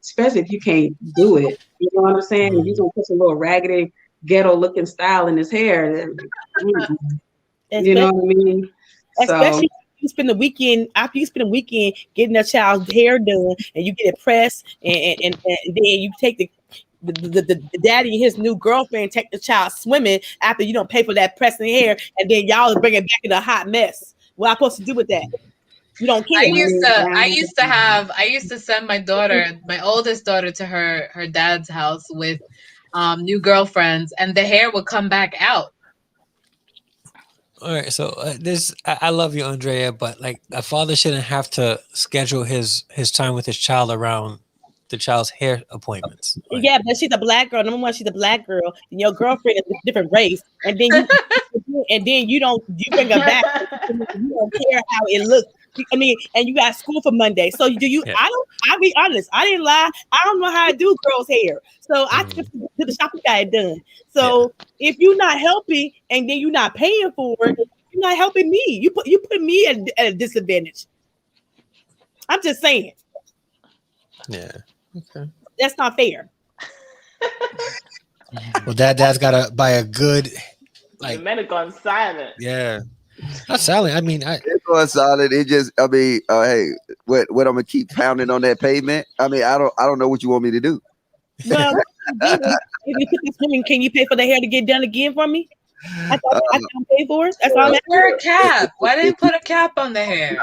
especially if you can't do it. You know what I'm saying? If you're going to put some little raggedy, ghetto-looking style in his hair, you know what I mean? Especially you spend the weekend, after you spend the weekend getting a child's hair done, and you get it pressed, and then you take the daddy and his new girlfriend take the child swimming after you don't pay for that pressing hair, and then y'all bring it back in a hot mess. What am I supposed to do with that? You don't care. I used to send my oldest daughter to her dad's house with new girlfriends, and the hair would come back out. All right, so I love you, Andrea, but like a father shouldn't have to schedule his time with his child around the child's hair appointments. Like, yeah, but she's a black girl. Number one, she's a black girl, and your girlfriend is a different race, and then you bring her back. You don't care how it looks. I mean, and you got school for Monday. So do you? Yeah. I'll be honest. I didn't lie. I don't know how to do girls' hair. So I took to the shop and got it done. So if you're not helping and then you're not paying for it, you're not helping me. You put me at a disadvantage. I'm just saying. Yeah. Okay. That's not fair. Well, dad's gotta buy a good the men have gone silent. Yeah. Not silent. I mean, it's going solid. It just, hey, what I'm gonna keep pounding on that pavement? I mean, I don't know what you want me to do. Well, if you put this swimming, can you pay for the hair to get done again for me? I thought I can pay for it. That's all. Wear a cap. Why didn't you put a cap on the hair?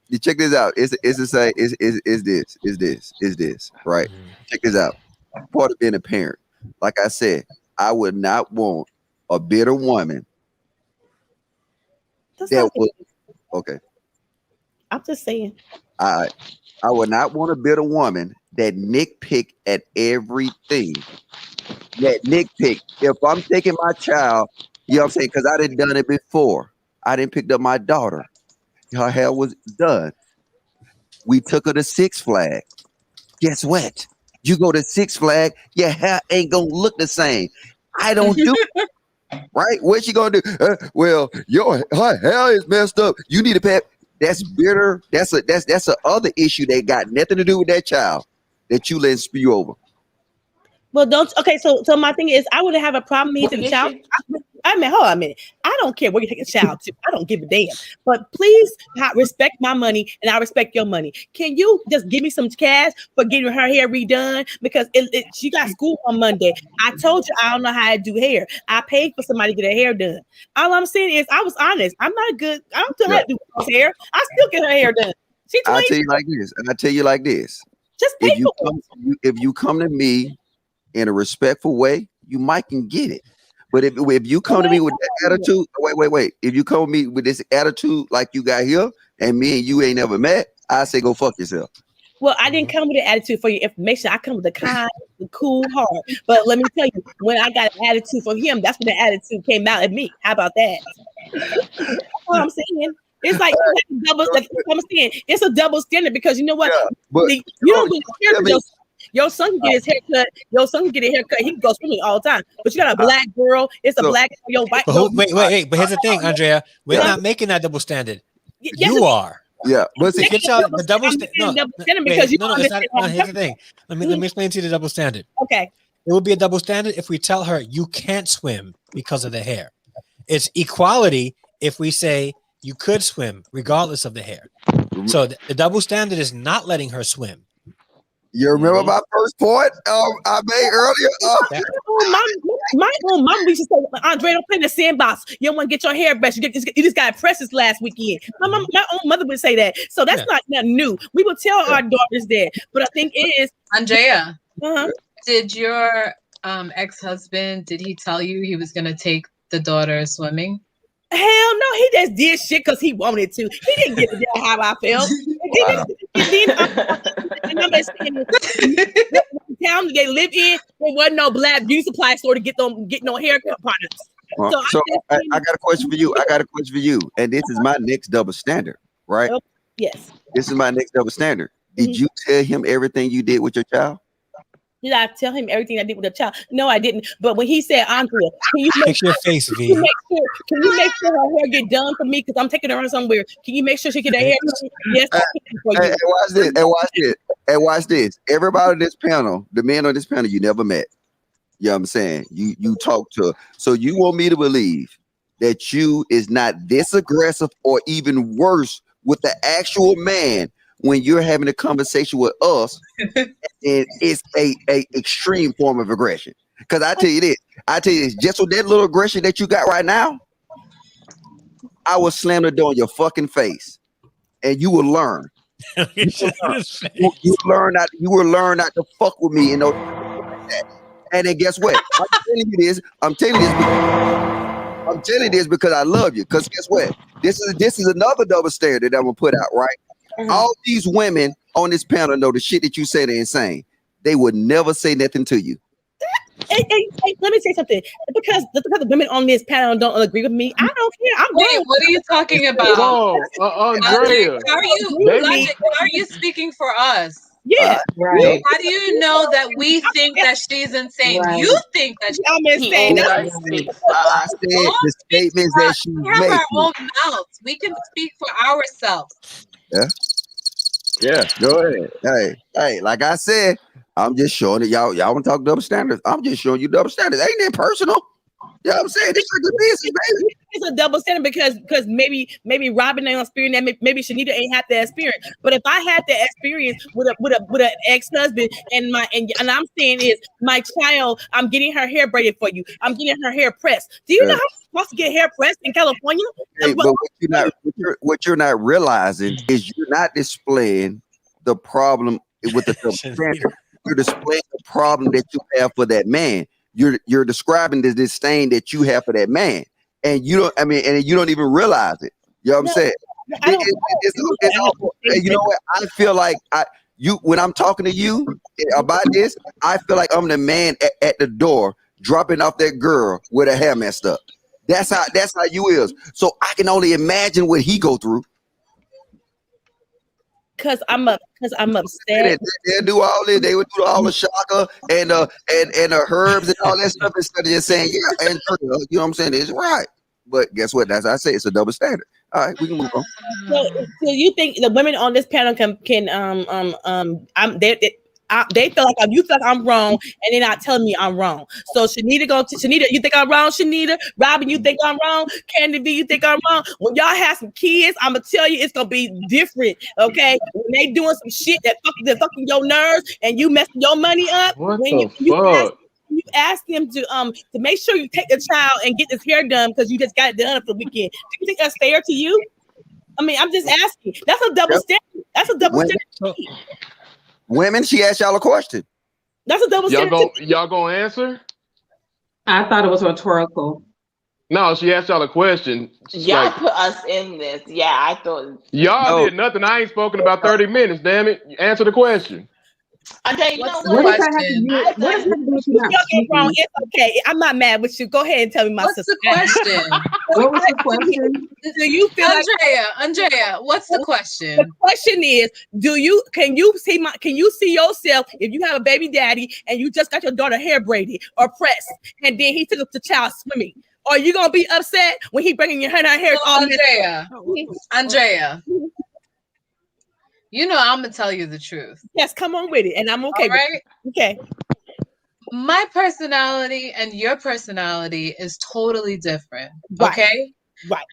You check this out. It's to say is this right? Check this out. Part of being a parent, like I said, I would not want a bitter woman. Okay. I'm just saying. I would not want a bitter woman that nitpick at everything. That nitpick. If I'm taking my child, you know what I'm saying? Because I done it before. I didn't pick up my daughter. Her hair was done. We took her to Six Flags. Guess what? You go to Six Flags, your hair ain't gonna look the same. I don't do it. Right? What's she gonna do? Well, her hair is messed up. You need a pet. That's bitter. That's a other issue that got nothing to do with that child that you let spew over. Well, don't. Okay, so my thing is, I wouldn't have a problem with the child. I mean, hold on a minute. I don't care where you take a child to. I don't give a damn. But please respect my money, and I respect your money. Can you just give me some cash for getting her hair redone? Because she got school on Monday. I told you I don't know how to do hair. I paid for somebody to get her hair done. All I'm saying is, I was honest. I'm not good. I don't know how to do hair. I still get her hair done. I'll tell you like this, and I tell you like this. Just pay for it. If you come to me in a respectful way, you might can get it. But if you come to me with that attitude, wait. If you come to me with this attitude like you got here, and me and you ain't never met, I say go fuck yourself. Well, I didn't come with an attitude for your information. I come with a kind, cool heart. But let me tell you, when I got an attitude from him, that's when the attitude came out at me. How about that? That's what I'm saying. It's like double. Like, I'm saying it's a double standard because you know what? Yeah, but you don't get your son can get his haircut. Your son can get a haircut. He can go swimming all the time. But you got a black girl. It's a black girl. Your white. Wait. But here's the thing, Andrea. We're not making that double standard. Yes, you are. Yeah, but see, the double standard. Because here's the thing. Let me explain to you the double standard. Okay. It would be a double standard if we tell her you can't swim because of the hair. It's equality if we say you could swim regardless of the hair. So the double standard is not letting her swim. You remember my first point I made earlier? My mom used to say, Andre, don't play in the sandbox. You don't want to get your hair brushed. You just got pressed this last weekend. My own mother would say that. So that's not nothing new. We will tell our daughters that. But I think it is. Andrea, did your ex-husband, did he tell you he was going to take the daughter swimming? Hell no, he just did shit because he wanted to. He didn't get to tell how I felt. The town they live in, there wasn't no black beauty supply store to get no haircut products. So I got a question for you. And this is my next double standard, right? Yes. This is my next double standard. Did you tell him everything you did with your child? Did I tell him everything I did with the child? No, I didn't. But when he said, Andrea, can you make your face, V? Can you make sure her hair get done for me? Because I'm taking her somewhere. Can you make sure she get her hair done? Yes, and watch this. Everybody on this panel, the men on this panel, you never met. You know what I'm saying? You talk to. So you want me to believe that you is not this aggressive or even worse with the actual man when you're having a conversation with us, and it's a extreme form of aggression. Because I tell you this, just with that little aggression that you got right now, I will slam the door in your fucking face, and you will learn. You will learn not to fuck with me, and and then guess what? I'm telling you this because I love you. Because guess what? This is another double standard that I'm gonna put out, right? All these women on this panel know the shit that you say they're insane. They would never say nothing to you. Hey, let me say something. Because the women on this panel don't agree with me, I don't care. Wait, what are you talking about? Andrea. Are you speaking for us? Yeah, right. How do you know that we think that she's insane? Right. You think that I'm insane. I said the statements that she we have made. our own mouths. We can speak for ourselves. Yeah, go ahead. Hey, like I said, I'm just showing it. Y'all want to talk double standards? I'm just showing you double standards. Ain't that personal? You know what I'm saying? This is the business, baby. It's a double standard because maybe Robin ain't experienced that. Maybe Shanita ain't had that experience. But if I had that experience with an ex-husband and I'm saying is my child, I'm getting her hair braided for you. I'm getting her hair pressed. Do you know how you're supposed to get hair pressed in California? Hey, but what you're not realizing is you're not displaying the problem with the double standard. You're displaying the problem that you have for that man. You're describing the disdain that you have for that man, and you don't even realize it. You know what I'm saying? You know what? I feel like when I'm talking to you about this, I feel like I'm the man at the door dropping off that girl with her hair messed up. That's how you is. So I can only imagine what he go through. Cause I'm upset. They'll do all this. They would do all the shaka and the herbs and all that stuff instead of just saying, yeah, and you know what I'm saying? It's right. But guess what? As I say, it's a double standard. All right, we can move on. So you think the women on this panel can they feel like you feel like I'm wrong, and they're not telling me I'm wrong. So Shanita, you think I'm wrong? Shanita, Robin, you think I'm wrong? Candy B, you think I'm wrong? When y'all have some kids, I'm gonna tell you it's gonna be different. Okay, when they doing some shit that fucking your nerves, and you messing your money up. What when the fuck? You ask them to make sure you take the child and get this hair done because you just got it done for the weekend. Do you think that's fair to you? I mean, I'm just asking. That's a double standard. That's a double standard. Women, she asked y'all a question. That's a double standard. Y'all gonna answer? I thought it was rhetorical. No, she asked y'all a question. Y'all Like, put us in this. Yeah, I thought. y'all did nothing. I ain't spoken about 30 minutes. Damn it! Answer the question. Okay, you know What's what? the question? What does that have to do with you not You're wrong. speaking? It's okay. I'm not mad with you. Go ahead and tell me my What's sister. the question? What was the question? Do you feel like Andrea, what's the question? the question is, can you see yourself if you have a baby daddy and you just got your daughter hair braided or pressed and then he took the child swimming? Are you gonna be upset when he bringing your hair all Andrea, you know I'm gonna tell you the truth. Yes, come on with it, and I'm okay. All right. Okay. My personality and your personality is totally different. Right. Okay. Right.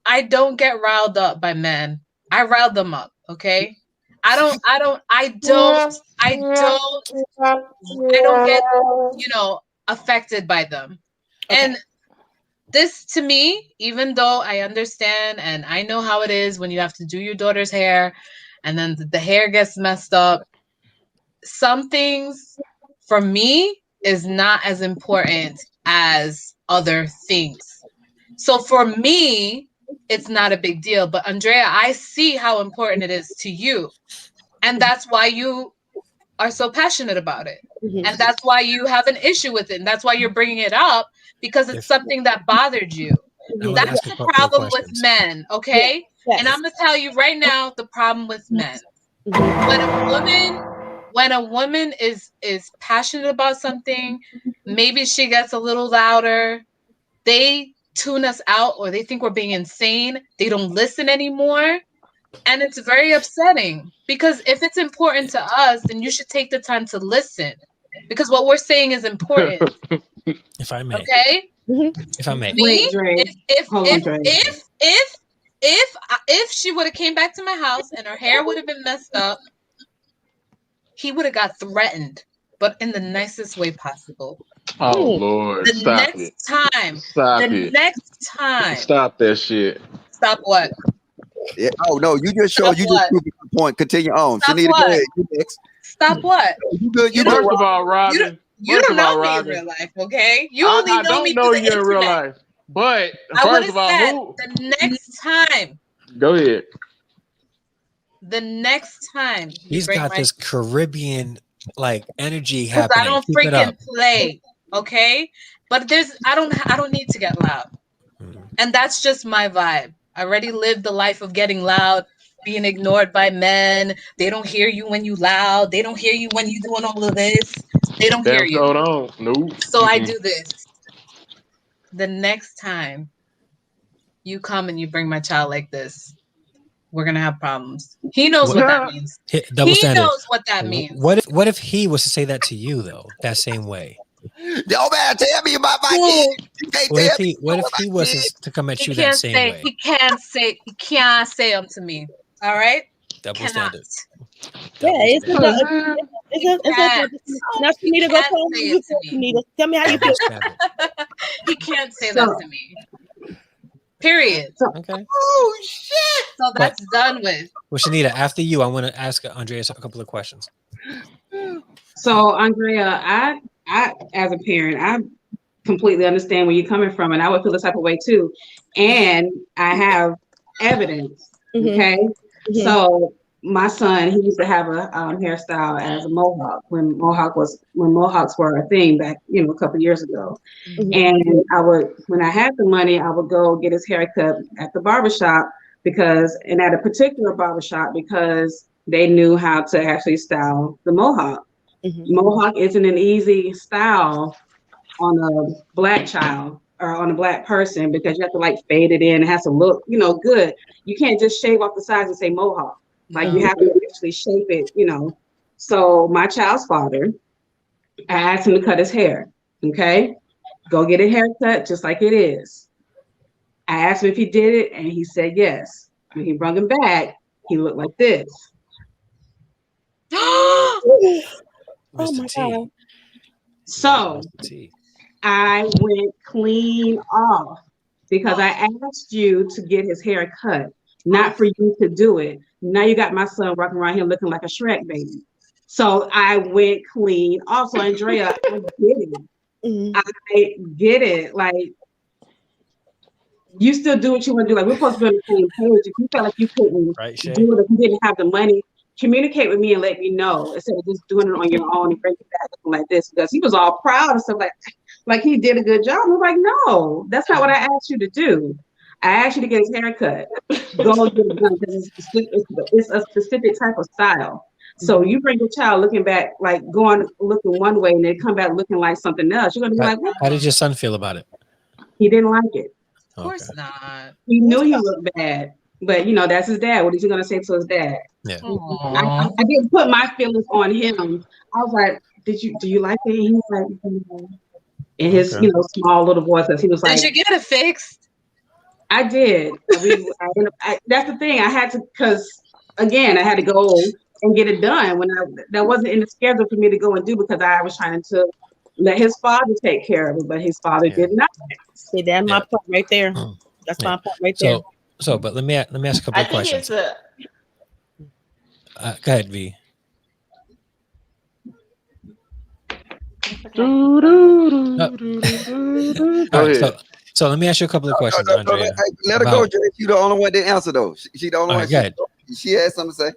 I don't get riled up by men. I rile them up. Okay. I don't get, affected by them. Okay. And this to me, even though I understand and I know how it is when you have to do your daughter's hair and then the hair gets messed up, some things for me is not as important as other things. So for me, it's not a big deal. But Andrea, I see how important it is to you. And that's why you are so passionate about it. Mhm. And that's why you have an issue with it. And that's why you're bringing it up, because it's something that bothered you. That's the problem with men, okay? Yes. And I'm going to tell you right now the problem with men. When a woman is passionate about something, maybe she gets a little louder, they tune us out or they think we're being insane. They don't listen anymore. And it's very upsetting, because if it's important to us, then you should take the time to listen, because what we're saying is important. If I may. Okay? If I may. Wait, Dre. If she would have came back to my house and her hair would have been messed up, he would have got threatened, but in the nicest way possible. Oh Lord! Stop it! Next time. Stop that shit. Stop what? Yeah. Oh no, you just showed you just proved the point. Continue on. Stop Shanita, what? go ahead. You next. Stop what? You good? You First good? of all, Robin. You don't know me in real life, okay? You only I know don't me know through the you in real internet. life. But I would first of have all, said who? the next time. Go ahead. The next time. He's got this Caribbean like energy Because happening. I don't Keep it up. freaking play, okay? But I don't need to get loud. And that's just my vibe. I already lived the life of getting loud, being ignored by men. They don't hear you when you loud. They don't hear you when you doing all of this. They don't hear you. Hold on. Nope. So I do this. The next time you come and you bring my child like this, we're gonna have problems. He knows what that means. Double He standard. knows what that means. What if he was to say that to you though, that same way? Yo, man, tell me about my kid. You can't What tell if me he about my was kid. to come at you that same way? He can't say them to me. All right? Double standard. Yeah, it's now Shanita, go tell me you feel, Shanita. Tell me how you feel. He can't say that to me. Period. Okay. Oh shit! So that's done with. Well, Shanita, after you, I want to ask Andreas a couple of questions. So, Andrea, I as a parent, I completely understand where you're coming from, and I would feel the type of way too. And I have evidence. Okay, so my son, he used to have a hairstyle as a mohawk when mohawks were a thing back, a couple years ago. And when I had the money, I would go get his haircut at the barbershop and at a particular barbershop because they knew how to actually style the mohawk. Mohawk isn't an easy style on a black child or on a black person because you have to like fade it in. It has to look, good. You can't just shave off the sides and say mohawk. Like you have to actually shape it, So my child's father, I asked him to cut his hair. Okay. Go get a haircut just like it is. I asked him if he did it and he said yes. When he brought him back, he looked like this. Oh my God. So I went clean off because I asked you to get his hair cut, not for you to do it. Now you got my son walking around here looking like a Shrek baby. So I went clean off. So Andrea, I get it. I get it. Like, you still do what you want to do. Like, we're supposed to be on the same page. If you felt like you couldn't do it, if you didn't have the money, communicate with me and let me know instead of just doing it on your own and bring it back like this. Because he was all proud and stuff like he did a good job. I'm like, no, that's not what I asked you to do. I asked you to get his haircut. Go get it done because it's a specific type of style. So you bring your child looking back, like looking one way, and they come back looking like something else. You're gonna be like, what? How did your son feel about it? He didn't like it. Of course not. He knew he looked bad, but that's his dad. What is he gonna say to his dad? Yeah. I didn't put my feelings on him. I was like, do you like it? He was like, in his small little voice, because he was like, did you get it fixed? I did. That's the thing. I had to, because again, I had to go and get it done when that wasn't in the schedule for me to go and do because I was trying to let his father take care of it, but his father did not. See, that's my point right there. That's my point right there. But let me ask a couple of questions. Go ahead, V. All right, so let me ask you a couple of questions, Andrea. Let her go, Jay. She's the only one that answer though. She the only one. Go ahead. She has something to say.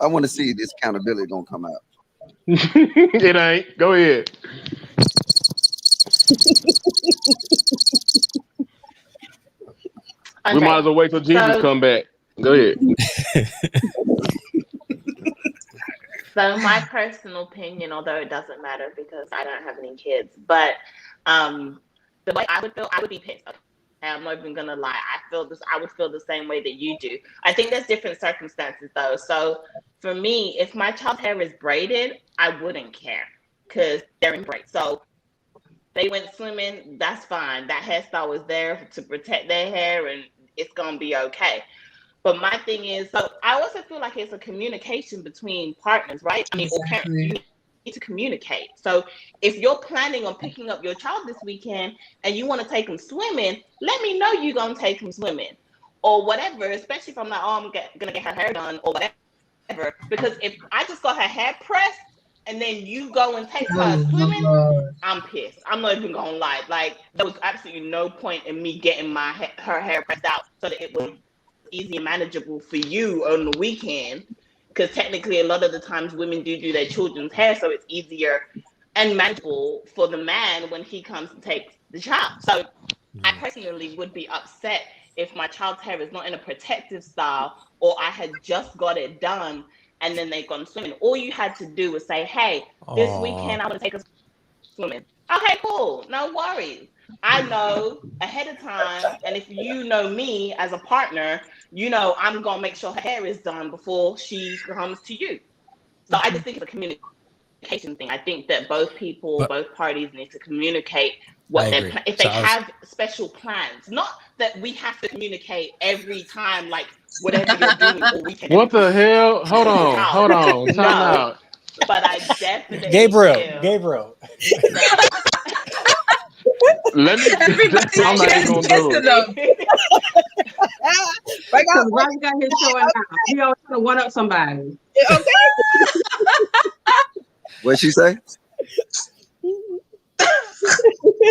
I want to see this accountability gonna come out. It ain't. Go ahead. We might as well wait till Jesus come back. Go ahead. So my personal opinion, although it doesn't matter because I don't have any kids, but the way I would feel, I would be pissed. I'm not even gonna lie. I would feel the same way that you do. I think there's different circumstances though. So for me, if my child's hair is braided, I wouldn't care because they're in braids. So they went swimming, that's fine. That hairstyle was there to protect their hair and it's gonna be okay. But my thing is, so I also feel like it's a communication between partners, right? I mean, or parents, you need to communicate. So if you're planning on picking up your child this weekend and you want to take them swimming, let me know you're going to take them swimming or whatever, especially if I'm like, oh, I'm going to get her hair done or whatever. Because if I just got her hair pressed and then you go and take her swimming, I'm pissed. I'm not even going to lie. Like, there was absolutely no point in me getting her hair pressed out so that it was easy and manageable for you on the weekend. Because technically, a lot of the times women do their children's hair, so it's easier and manageable for the man when he comes to take the child. So I personally would be upset if my child's hair is not in a protective style or I had just got it done and then they've gone swimming. All you had to do was say, hey, this weekend I want to take us swimming. Okay, cool. No worries. I know ahead of time, and if you know me as a partner, you know I'm going to make sure her hair is done before she comes to you. So I just think it's a communication thing. I think that both parties need to communicate what they're if they have special plans. Not that we have to communicate every time, like whatever you're doing all weekend. What the hell? Hold on. Time out. But I definitely Gabriel. Let me. I'm not even gonna do it. Why you got his showing out? He always trying to one up somebody. Okay. What'd she say?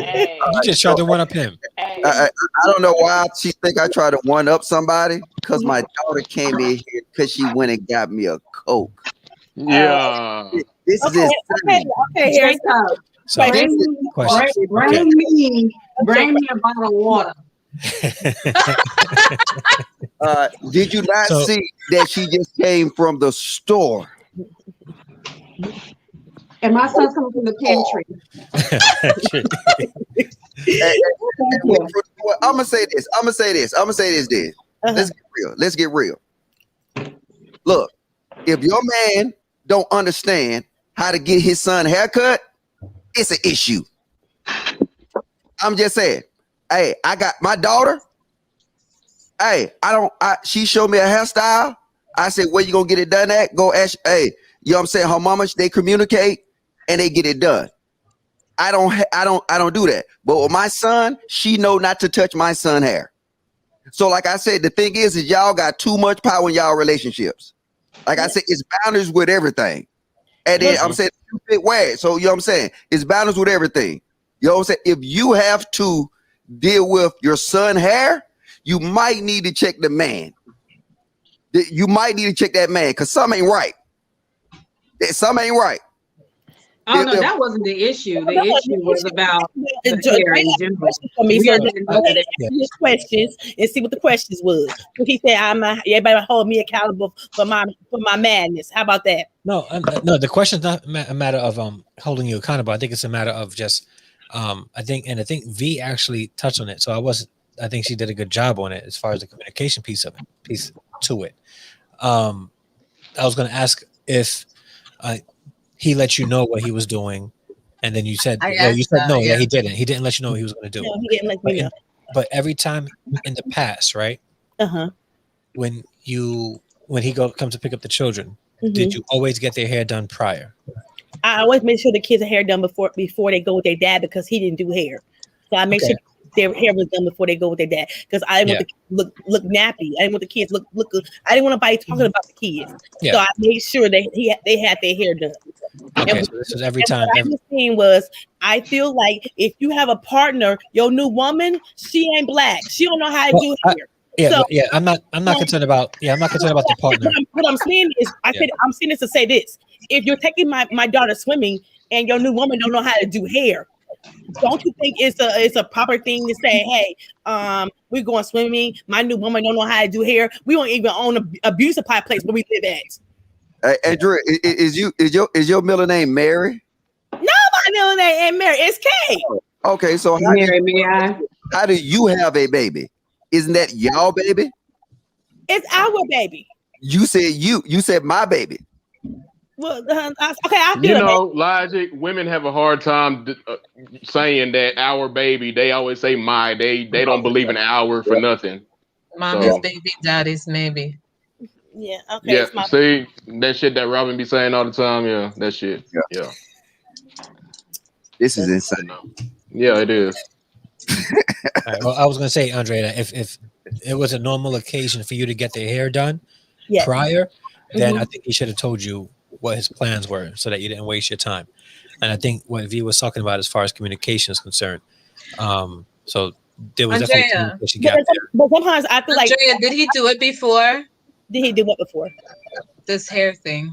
Hey, You just tried to one up him. hey. I don't know why she think I try to one up somebody because my daughter came in here because she went and got me a Coke. Yeah. This is Okay, insane. Harry. Jacob, So bring me, question. bring me a bottle of water. Did you not So- see that she just came from the store? And my son's coming from the pantry. I'm gonna say this. Then Let's get real. Look, if your man don't understand how to get his son a haircut, it's an issue. I'm just saying. Hey, I got my daughter. Hey, she showed me a hairstyle. I said, where you gonna get it done at? Go ask. Hey, you know what I'm saying? Her mama, they communicate and they get it done. I don't do that. But with my son, she know not to touch my son's hair. So like I said, the thing is y'all got too much power in y'all relationships. Like I said, it's boundaries with everything. And then I'm saying you fit where. So you know what I'm saying? It's boundaries with everything. You know what I'm saying? If you have to deal with your son's hair, you might need to check the man. You might need to check that man because something ain't right. Something ain't right. Oh no, that wasn't the issue. The issue was about the hair in general. For me, We so had to know that. his questions and see what the questions was. He said, everybody hold me accountable for my madness. How about that? No, the question's not a matter of holding you accountable. I think it's a matter of just I think V actually touched on it. So I think she did a good job on it as far as the communication piece to it. I was going to ask if he let you know what he was doing, and then you said no, yeah, he didn't. He didn't let you know what he was going to do. No, he didn't let me know. But every time in the past, right? When he comes to pick up the children, did you always get their hair done prior? I always make sure the kids are hair done before they go with their dad because he didn't do hair. So I make sure their hair was done before they go with their dad because I didn't want the kids look nappy. I didn't want the kids look. I didn't want nobody talking about the kids. Yeah. So I made sure they had their hair done. Okay, so this is every time. What I was saying was, I feel like if you have a partner, your new woman, she ain't black. She don't know how to do hair. I'm not concerned about. I'm not concerned about the partner. What I'm saying is, I'm saying this to say this: if you're taking my daughter swimming and your new woman don't know how to do hair, don't you think it's a proper thing to say, hey, we're going swimming. My new woman don't know how to do hair. We don't even own a beauty supply place where we live at. Hey, Andrew, is your middle name Mary? No, my middle name ain't Mary. It's Kay. Okay, so how do you have a baby? Isn't that y'all baby? It's our baby. You said my baby. Well, okay, I feel Logic. Women have a hard time saying that our baby. They always say my. They don't believe in our for nothing. Mommy's baby, daddy's maybe. Yeah. Okay. Yeah. See that shit that Robin be saying all the time. Yeah, that shit. Yeah. This is insane. Yeah, it is. Right, well, I was gonna say, Andrea, if it was a normal occasion for you to get their hair done prior, then I think he should have told you what his plans were so that you didn't waste your time. And I think what V was talking about as far as communication is concerned. So there was definitely communication gap there. But sometimes I feel Andrea, did he do it before? Did he do what before? This hair thing.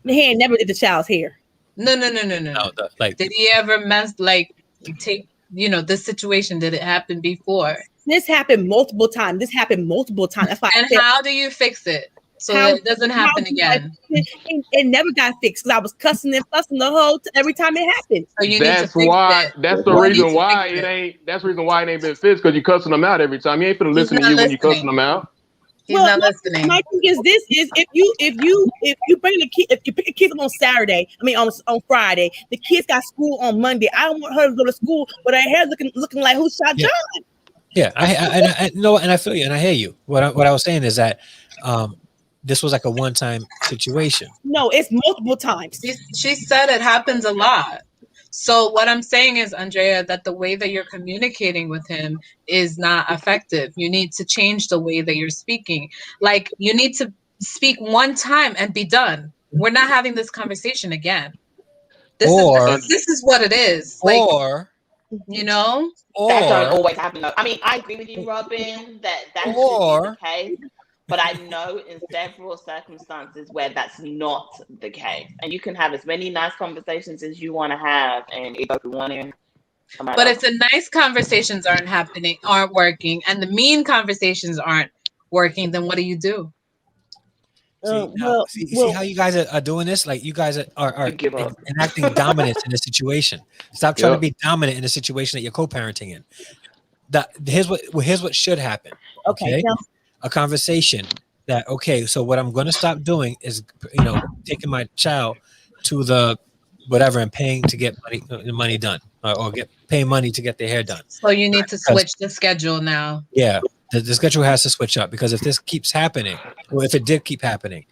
He ain't never did the child's hair. No. Did he ever take this situation? Did it happen before? This happened multiple times. That's why. And how do you fix it so that it doesn't happen again? It never got fixed because I was cussing and fussing every time it happened. So you that's the reason why it ain't. That's the reason why it ain't been fixed because you cussing them out every time. You ain't finna listen to you when you cussing them out. He's not listening. My thing is if you bring the kid, if you pick a kid up on Saturday, on Friday, the kids got school on Monday. I don't want her to go to school with her hair looking like who shot John. Yeah, I know, and I feel you, and I hear you. What I was saying is that this was like a one-time situation. No, it's multiple times. She said it happens a lot. So what I'm saying is, Andrea, that the way that you're communicating with him is not effective. You need to change the way that you're speaking. Like, you need to speak one time and be done. We're not having this conversation again. This is what it is. You know? That don't Or always happen though. I mean, I agree with you, Robin, that should be Or- the case. But I know in several circumstances where that's not the case. And you can have as many nice conversations as you want to have, and it goes through one ear. But if the nice conversations aren't working, and the mean conversations aren't working, then what do you do? See how you guys are doing this? Like you guys are You give up. enacting dominance in this situation. Stop trying to Yep. be dominant in the situation that you're co-parenting in. Here's what should happen. Okay, a conversation that so what I'm going to stop doing is taking my child to the whatever and paying to get money done or paying money to get their hair done. So you need to switch the schedule now. Yeah, the schedule has to switch up, because if this keeps happening, or if it did keep happening,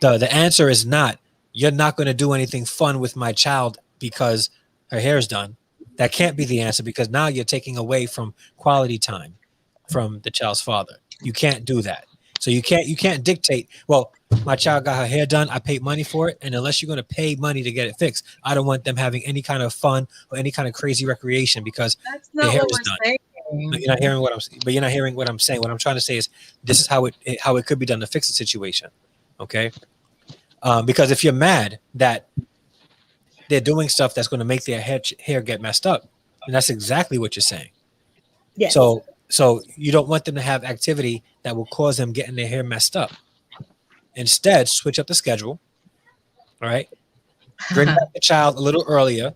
the answer is not, you're not going to do anything fun with my child because her hair's done. That can't be the answer, because now you're taking away from quality time from the child's father. You can't do that. So you can't dictate, well, my child got her hair done, I paid money for it, and unless you're going to pay money to get it fixed, I don't want them having any kind of fun or any kind of crazy recreation because That's their not hair what is done. we're saying. But you're not hearing what I'm saying. But you're not hearing what I'm saying. What I'm trying to say is this is how it could be done to fix the situation. Okay, because if you're mad that they're doing stuff that's going to make their hair get messed up, and that's exactly what you're saying. Yes. So you don't want them to have activity that will cause them getting their hair messed up. Instead, switch up the schedule. All right, bring back the child a little earlier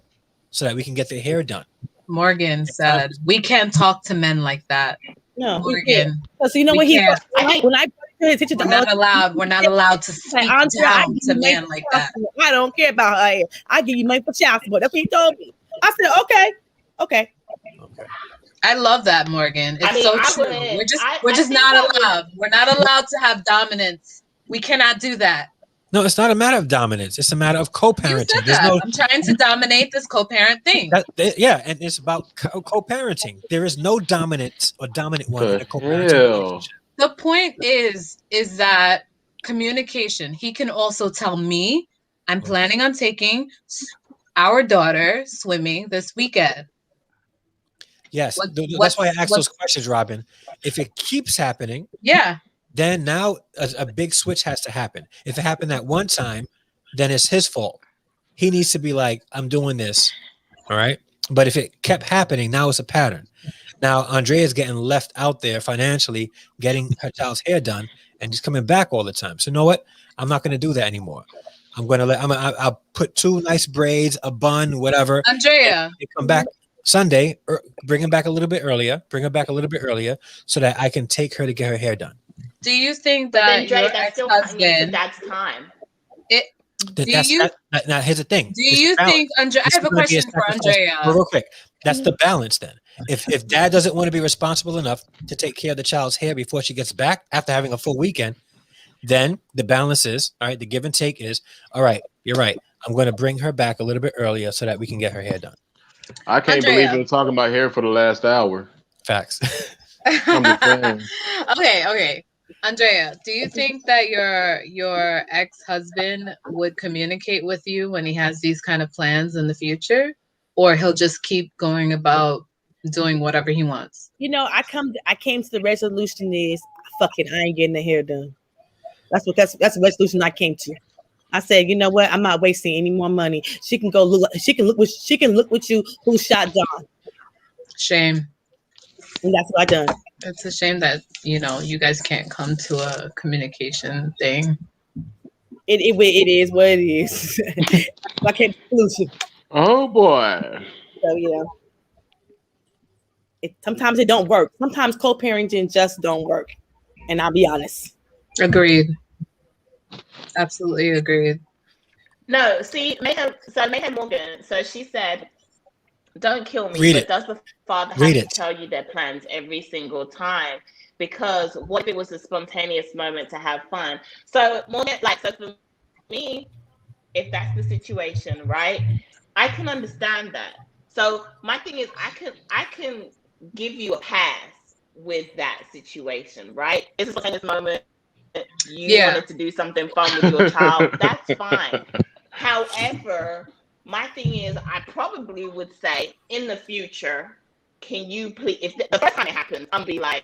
so that we can get their hair done. Morgan said, we can't talk to men like that. No, Morgan. because you know what can't. when I pay attention to We're not allowed to speak down to men like that. I don't care about her hair. I give you money for child support. That's what he told me. I said, okay. I love that, Morgan. It's so true. We're just not allowed. We're not allowed to have dominance. We cannot do that. No, it's not a matter of dominance. It's a matter of co-parenting. You said that. I'm trying to dominate this co-parent thing. And it's about co-parenting. There is no dominance or dominant one in a co-parenting relationship. The point is that communication. He can also tell me, I'm planning on taking our daughter swimming this weekend. Yes, that's why I asked those questions, Robin. If it keeps happening, then now a big switch has to happen. If it happened that one time, then it's his fault. He needs to be like, I'm doing this. All right. But if it kept happening, now it's a pattern. Now Andrea's getting left out there financially, getting her child's hair done, and she's coming back all the time. So you know what? I'm not going to do that anymore. I'll put 2 nice braids, a bun, whatever. Andrea, and come back Sunday, or bring him back a little bit earlier. So that I can take her to get her hair done. Do you think that your ex-husband? That's time. Now here's the thing. Do you think, Andrea? I have a question for Andrea. Real quick. That's the balance then. If dad doesn't want to be responsible enough to take care of the child's hair before she gets back after having a full weekend, then the balance is, all right, the give and take is, all right, you're right. I'm going to bring her back a little bit earlier so that we can get her hair done. I can't believe you're talking about hair for the last hour. Facts. I'm just saying. Okay. Andrea, do you think that your ex-husband would communicate with you when he has these kind of plans in the future, or he'll just keep going about doing whatever he wants? I came to the resolution is fuck it, I ain't getting the hair done. That's the resolution I came to. I said, you know what? I'm not wasting any more money. She can go look. She can look with you who shot John. Shame. And that's what I done. It's a shame that you guys can't come to a communication thing. It is what it is. I can't solution. Oh boy. So sometimes it don't work. Sometimes co-parenting just don't work. And I'll be honest. Agreed. Absolutely agreed. No, see, Mayhem Morgan. So she said, "Don't kill me." Read but it. Does the father have to tell you their plans every single time? Because what if it was a spontaneous moment to have fun? So Morgan, so for me, if that's the situation, right? I can understand that. So my thing is, I can give you a pass with that situation, right? It's a spontaneous moment. You wanted to do something fun with your child. That's fine. However, My thing is, I probably would say in the future, can you please, if the first time it happens, I'm be like,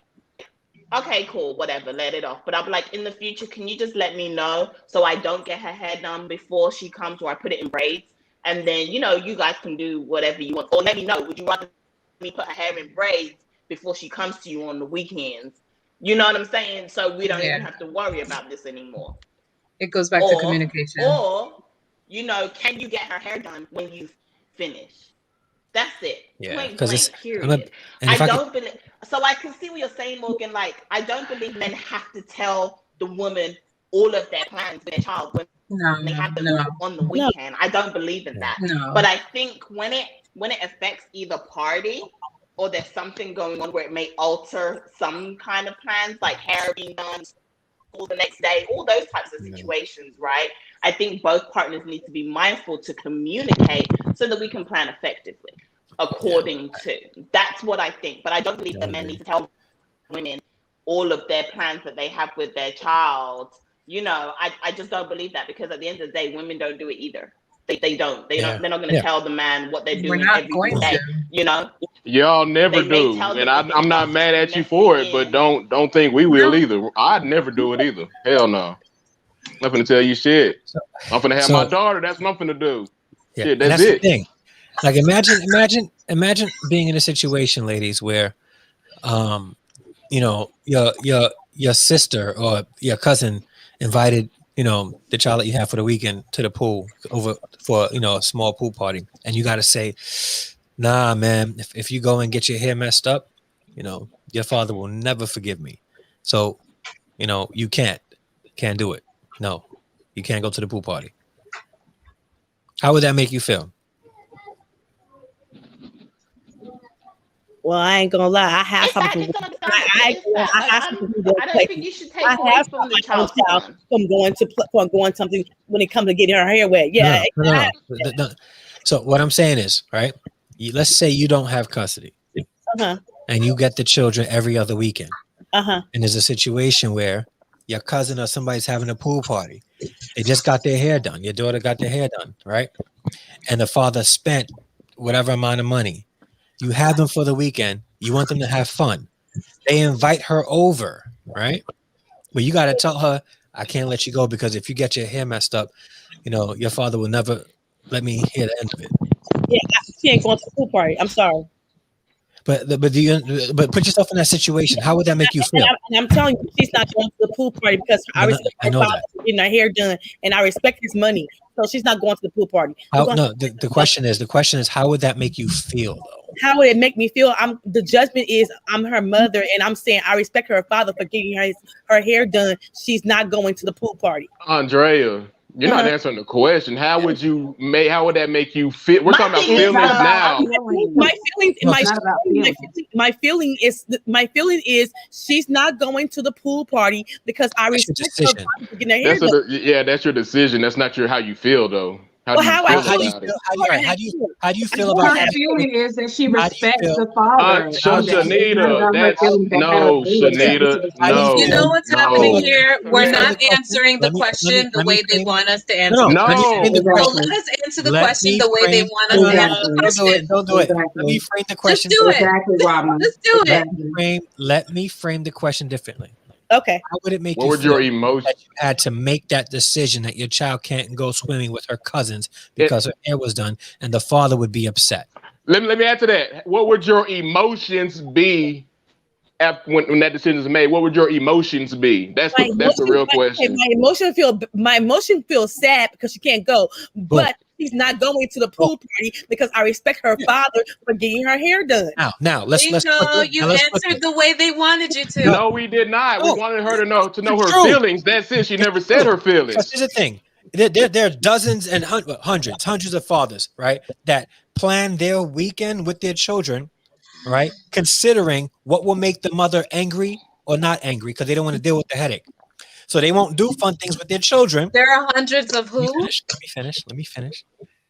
okay, cool, whatever, let it off. But I'm like, in the future, can you just let me know so I don't get her hair done before she comes, or I put it in braids? And then, you guys can do whatever you want. Or let me know, would you rather me put her hair in braids before she comes to you on the weekends? You know what I'm saying? So we don't even have to worry about this anymore. It goes back to communication. Or, can you get her hair done when you finish? That's it. Yeah, Point because blank, period. I don't believe. So I can see what you're saying, Morgan. Like, I don't believe men have to tell the woman all of their plans with their child when they have them on the weekend. I don't believe in that. No. But I think when it affects either party, or there's something going on where it may alter some kind of plans, like hair being done or the next day, all those types of situations, right? I think both partners need to be mindful to communicate so that we can plan effectively according to. That's what I think. But I don't believe that men need to tell women all of their plans that they have with their child. I just don't believe that, because at the end of the day, women don't do it either. They don't. They're not going to tell the man what they're doing every day. Y'all never do, and I'm not mad at you for it, but don't think we will either. I'd never do it either. Hell no. I'm finna tell you shit. I'm finna have my daughter. That's what I'm finna do. Yeah, shit, that's it. The thing. Like, imagine being in a situation, ladies, where, your sister or your cousin invited, the child that you have for the weekend to the pool over for, a small pool party. And you got to say, nah, man, if you go and get your hair messed up, your father will never forgive me. So, you can't do it. No, you can't go to the pool party. How would that make you feel? Well, I ain't gonna lie. I have something. I don't think you should take away from the child from going something when it comes to getting her hair wet. Yeah. No. So what I'm saying is, right? Let's say you don't have custody, and you get the children every other weekend, and there's a situation where your cousin or somebody's having a pool party. They just got their hair done. Your daughter got their hair done, right? And the father spent whatever amount of money. You have them for the weekend. You want them to have fun. They invite her over, right? But you got to tell her, I can't let you go, because if you get your hair messed up, your father will never let me hear the end of it. Yeah, she ain't going to the pool party. I'm sorry. But put yourself in that situation. How would that make you feel? And I'm telling you, she's not going to the pool party because I respect her father for getting her hair done, and I respect his money. So she's not going to the pool party. The question is, how would that make you feel, though? How would it make me feel? The judgment is I'm her mother, and I'm saying I respect her father for getting her hair done. She's not going to the pool party. Andrea, you're not answering the question. How would that make you feel? We're talking about feelings now. My feeling is she's not going to the pool party because I respect her father for getting her hair done. That's your decision. That's not how you feel, though. How do you feel about her feeling is that she respects the father. Shanita, no. You know what's happening here? We're not answering the question the way they want us to answer. No. So let us answer the question the way they want us to answer the question. Don't do it. Let me frame the question. Just do it. Just do it. Let me frame the question differently. Okay. How would it make you feel? What would your emotion? That you had to make that decision that your child can't go swimming with her cousins because her hair was done, and the father would be upset? Let me answer that. What would your emotions be when that decision is made? What would your emotions be? That's the real question. My emotion feels sad because she can't go, but she's not going to the pool party because I respect her father for getting her hair done. Now let's you answered the way they wanted you to. No, we did not. We wanted her to know her feelings. That's it. She never said her feelings. Here's the thing. There are dozens and hundreds of fathers, right, that plan their weekend with their children, right, considering what will make the mother angry or not angry because they don't want to deal with the headache. So they won't do fun things with their children. There are hundreds of who? Let me finish.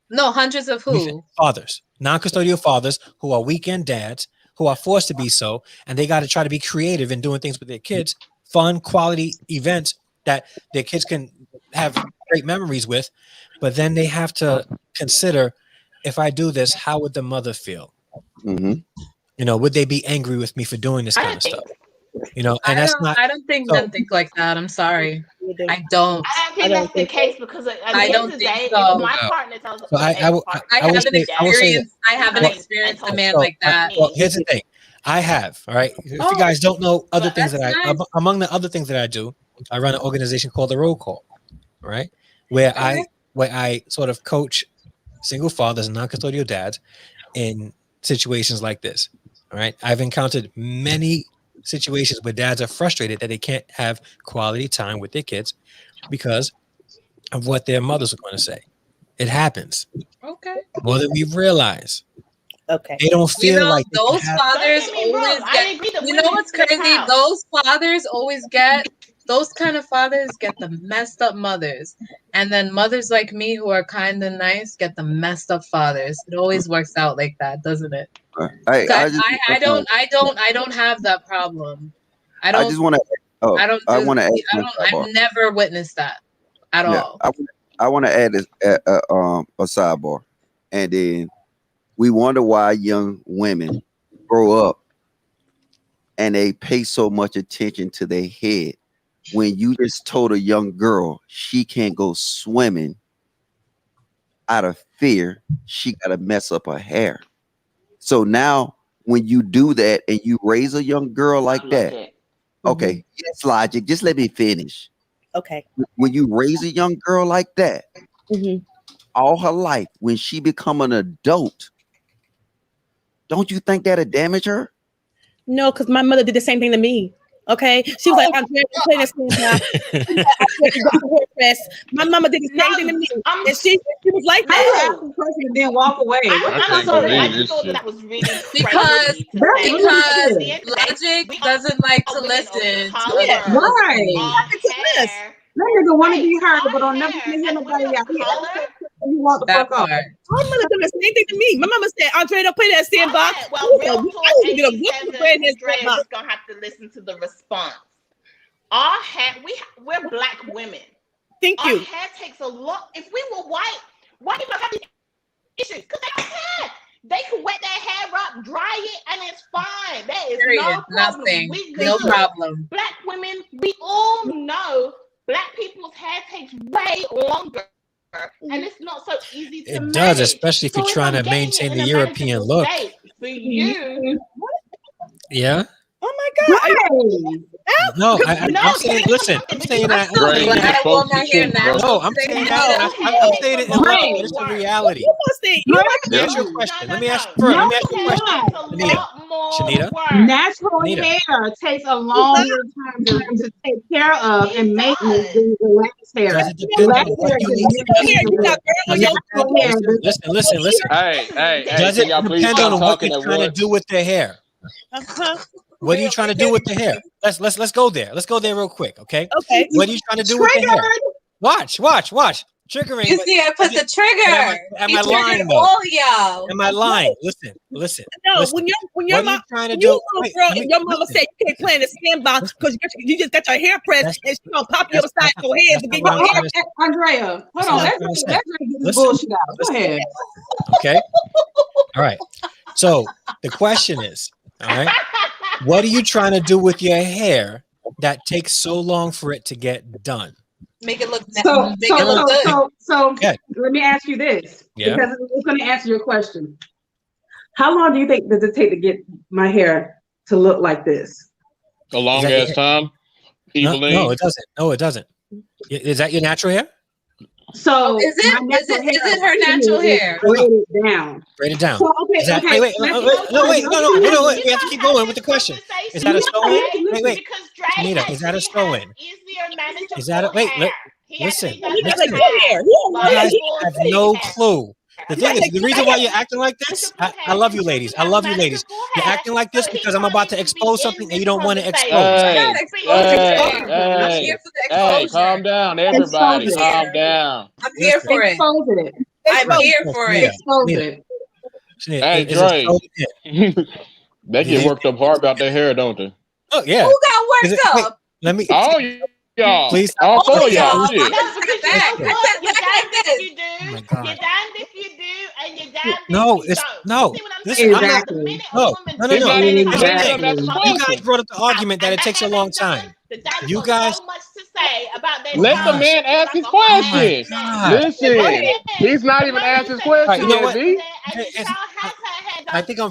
No, hundreds of who? Fathers, non-custodial fathers who are weekend dads, who are forced to be so, and they got to try to be creative in doing things with their kids, fun, quality events that their kids can have great memories with, but then they have to consider, if I do this, how would the mother feel? Mm-hmm. You know, would they be angry with me for doing this kind of stuff? You know, and I don't think men think like that. I'm sorry. I don't. I don't think that's the case because at the I end don't of the think day, so. if my partner tells So I haven't experienced a man like that. Well, here's the thing. I have, all right. If you guys don't know other things that among the other things that I do, I run an organization called the Roll Call, right? Where I sort of coach single fathers and non-custodial dads in situations like this. All right. I've encountered many situations where dads are frustrated that they can't have quality time with their kids because of what their mothers are going to say. It happens. Okay. More than we realize. Okay. They don't feel like those fathers always get. You know what's crazy? Those fathers always get. Those kind of fathers get the messed up mothers, and then mothers like me who are kind and nice get the messed up fathers. It always works out like that, doesn't it? I don't have that problem. I don't. I just want to. Oh, I want to ask. I've never witnessed that at all. I want to add a sidebar, and then we wonder why young women grow up and they pay so much attention to their head. When you just told a young girl she can't go swimming out of fear, she got to mess up her hair. So now when you do that and you raise a young girl like that, okay, it's logic. Just let me finish. Okay. When you raise a young girl like that, all her life, when she become an adult, don't you think that'll damage her? No, because my mother did the same thing to me. Okay, she was like, "I'm playing this My mama did the same thing to me, and she was like that. And then walk away. I'm sorry. I just thought that was really because logic doesn't like to listen. Right. That nigga want to be heard, but don't never hear nobody out. You walk the fuck off. My mother did the same thing to me. My mama said, "Andre, don't play that sandbox." Well, real talk, Andrea's gonna have to listen to the response. Our hair, we're black women. Thank you. Our hair takes a lot. If we were white people have these issues because they don't have. They can wet their hair up, dry it, and it's fine. There is no problem. No problem. Black women, we all know black people's hair takes way longer. And it's not so easy to manage. It does, especially if you're trying to maintain the European look. For you. Yeah. Oh my God. No, I'm saying, listen, I'm saying that. No, I'm saying that. I'm saying it in love. It's a reality. Let me ask you a question. Let me ask you a question. Shanita. Natural hair takes a longer time to take care of and maintenance than the wax hair. Listen. Hey. Does it depend on what you're trying to do with the hair? What are you trying to do with the hair? Let's go there. Let's go there real quick, okay? Okay. What are you trying to do with the hair? Watch. Triggering. You see, I put the trigger. Am I lying though? All y'all. Am I lying? Listen. No, when your mom trying to do, your mama said you can't play in the sandbox because you just got your hair pressed and she gonna pop you upside your head to get your hair. Andrea, hold on. Let's get this bullshit out. Go ahead. Okay. All right. So the question is, all right, what are you trying to do with your hair that takes so long for it to get done? Make it look good. So let me ask you this, because it's going to answer your question. How long do you think does it take to get my hair to look like this? A long ass time. No, it doesn't. No, it doesn't. Is that your natural hair? So is it her natural hair? Braid it down. So, okay, wait. No. We have to keep going with the question. Is that a sew-in? Wait. Anita, is that a sew-in? Is that a listen. You guys have no clue. The thing is, the reason why you're acting like this, I love you ladies. You're acting like this because I'm about to expose something and you don't want to expose. Hey, calm down, everybody. Calm down. I'm here for it. I'm here for it. Expose it. Hey, Dre. They get worked up hard about their hair, don't they? Oh, yeah. Who got worked up? Oh, y'all. Please. All four of y'all. y'all. Shit. No, because you know what? You're damned if you do. Oh my God. You're damned if you do, and you're damned No, if you it's don't. no. You see what I'm This saying? I'm not. The minute a No, woman no, no, It's no. not even Here's the fair. thing. That's the You guys question. brought up the argument that and it takes a that long man's done, time. the dad's You got guys. so much to say about their Oh Let the child. gosh. man ask his Like a hot Oh my question. God. Listen, Go ahead. he's not The even moment asked you his say your question You know child yet, what? is V. there and your It's- child has her hair I done, think I'm.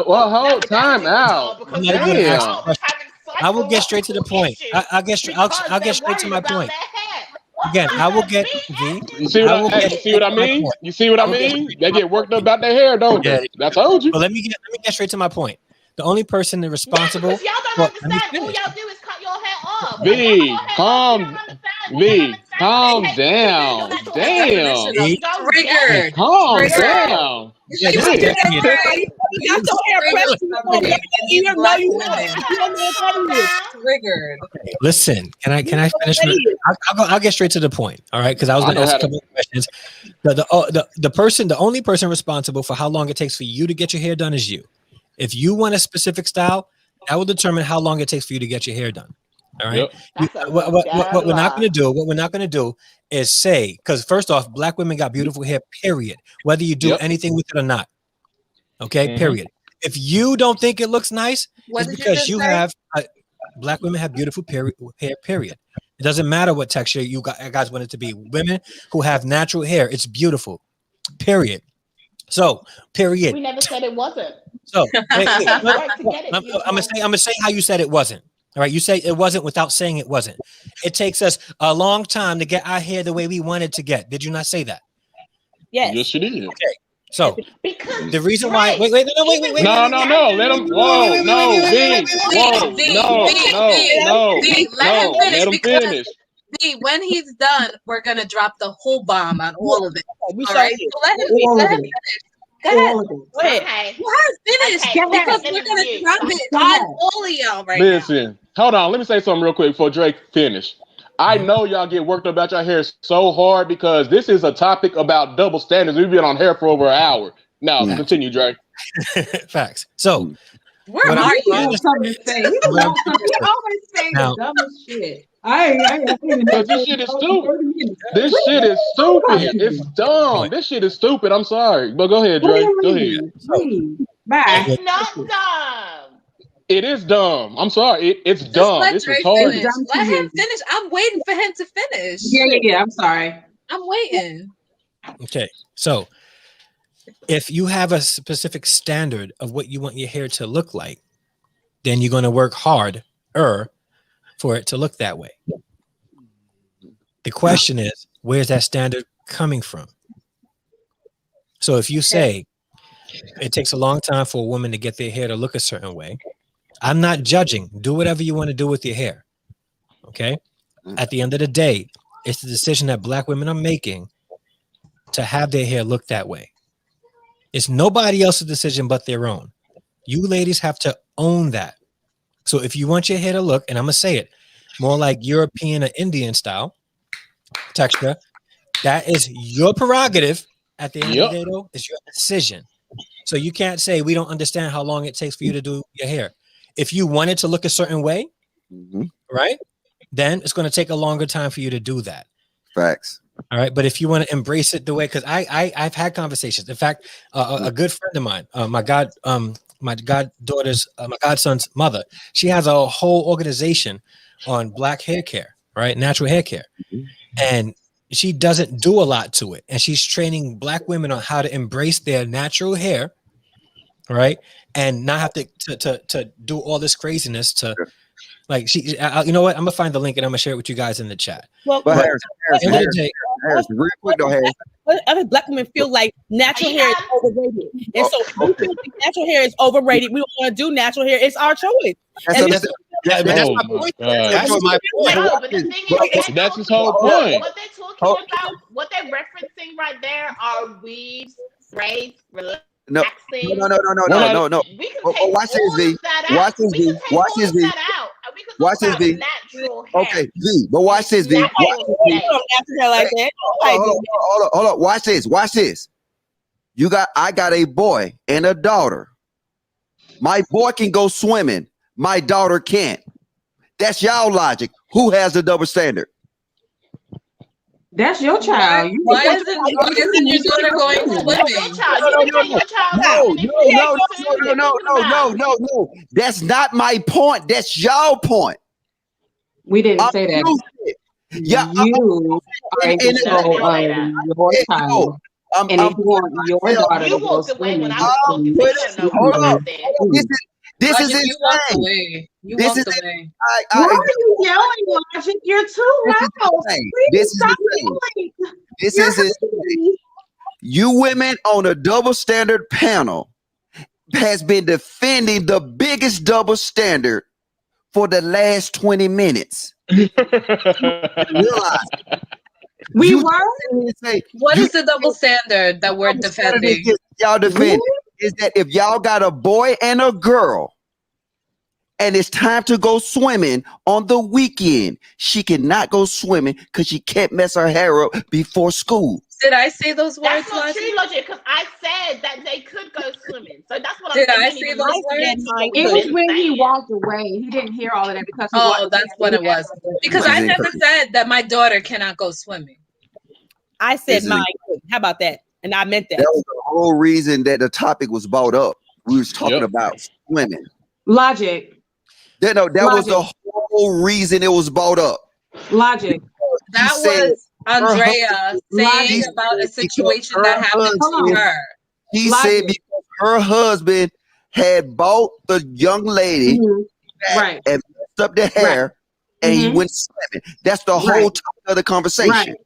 Well, hold the dad's time in retard out. because I'm the not even gonna ask the Damn. child is question. having I will get straight to the psychological point. issues I'll get straight. because I'll they're get straight to worried my about point. their hair. What Again, the I will hell? get Me V. You see I what will I, hey, get you see straight what I to my mean? point. You see what I I will get mean? straight They to my get worked point. up about their hair, don't Yeah. they? I told you. But let me get straight to my point. The only person that's Yeah, responsible. because y'all don't Well, let me understand. All finish. y'all do is cut your hair off. When they cut V, your hair off, you don't calm. understand. You don't V, understand what they calm take you through your down. natural hair. Definition Damn. of V, You don't get it. triggered. Calm Triggered. down. yeah, She this was is Shit. getting triggering. You got your hair Triggered pressed. somebody, and You these don't know black you Calm know. women. You don't know what down. that is. Triggered. Listen, can I You know what finish? that is. I'll get straight to the point. All right, because I was I going to know ask how a to. couple of questions. The only person responsible for how long it takes for you to get your hair done is you. If you want a specific style, that will determine how long it takes for you to get your hair done. All right. Yep. That's a What we're not going to lot. do, is say, because first off, black women got beautiful hair. Period. Whether you do Yep. anything with it or not. Okay. Mhm. Period. If you don't think it looks nice, What it's did you because just you say? have black women have beautiful hair. Period. It doesn't matter what texture you guys want it to be. Women who have natural hair, it's beautiful. Period. So, period. We never said it wasn't. So, wait. You have the No, right to get it. I'm gonna say how you said it wasn't. All right, you say it wasn't without saying it wasn't. It takes us a long time to get our hair the way we wanted to get. Did you not say that? Yes. Yes, you did. Okay. So Because the reason why Drake, wait. No, no, no. Let him. Whoa, no, V. Whoa, no, Let him finish Let him because finish. when he's done, we're gonna drop the whole bomb on all of it. We All shall right. do. So let him All of finish. it. Go ahead. All of it. Go ahead. okay. Let her finish Okay, because let we're me gonna mute. drop it Go on ahead. all of y'all right Listen, hold on. Let me say something real quick before Drake finish. I know y'all get worked up about your hair so hard because this is a topic about double standards. We've been on hair for over an hour. Now, continue, Drake. facts. So now. Where what are I'm He trying you? knows to something to say. He what I'm knows something. He always saying now, the dumbest shit. I ain't even Because this shit is stupid. 30 minutes. This What shit are is you stupid. talking It's about? dumb. This shit is stupid. I'm sorry. But go ahead, What do Drake. you Go ahead. mean? so Leave. Bye. It's not dumb. It is dumb. I'm sorry. It's Just dumb. let It's Dre retarded. finish. Dumb to Let him you. finish. I'm waiting for him to finish. Yeah. I'm sorry. I'm waiting. okay. So if you have a specific standard of what you want your hair to look like, then you're going to work harder for it to look that way. The question is, where's that standard coming from? So if you say it takes a long time for a woman to get their hair to look a certain way, I'm not judging. Do whatever you want to do with your hair. Okay. At the end of the day, it's the decision that black women are making to have their hair look that way. It's nobody else's decision but their own. You ladies have to own that. So if you want your hair to look, and I'm going to say it, more like European or Indian style texture, that is your prerogative. At the end of the day, though, it's your decision. So you can't say we don't understand how long it takes for you to do your hair. If you want it to look a certain way, right, then it's going to take a longer time for you to do that. Facts. All right. But if you want to embrace it the way, because I've had conversations. In fact, a good friend of mine, my godson's mother, she has a whole organization on black hair care, right? Natural hair care. And she doesn't do a lot to it. And she's training black women on how to embrace their natural hair, right? And not have to do all this craziness to, like, you know what? I'm gonna find the link and I'm gonna share it with you guys in the chat. Well, But Harris, real quick though, Harris. other black women feel like natural hair is overrated, and so we feel like natural hair is overrated. We don't want to do natural hair. It's our choice. That's my point. That's my point. No, but the thing is, That's his whole point. What they're talking about, what they're referencing right there are weaves, braids, relaxing. No. We can Watch this, V. Watch this, V. Watch this, V. Watch this, V. Natural hair. Okay, V. But watch this, V. Natural hair like that. Hold on. Watch this. I got a boy and a daughter. My boy can go swimming. My daughter can't. That's y'all logic. Who has the double standard? That's your child. Why isn't your daughter going swimming? No. That's not my point. That's your point. We didn't say that. Yeah, you are in control of your child. And if you want your daughter to go swimming, this is You walked away. Why are you yelling, Logic? You're too loud. This is it. You women on a double standard panel has been defending the biggest double standard for the last 20 minutes. We were. What is the double standard that we're defending? Y'all defend is that if y'all got a boy and a girl and it's time to go swimming on the weekend, she cannot go swimming because she can't mess her hair up before school. Did I say those words? That's not true, Logic, because I said that they could go swimming. So that's what Did I say those words? It was when he walked away. He didn't hear all of that because that's what it was. Because I never said that my daughter cannot go swimming. I said mine could. How about that? And I meant that. That was the whole reason that the topic was brought up. We was talking about swimming. Logic. That was the whole reason it was brought up. Logic. That was Andrea saying about a situation that happened to her. He said because her husband had bought the young lady and messed up the hair and he went swimming. That's the whole topic of the conversation. Right.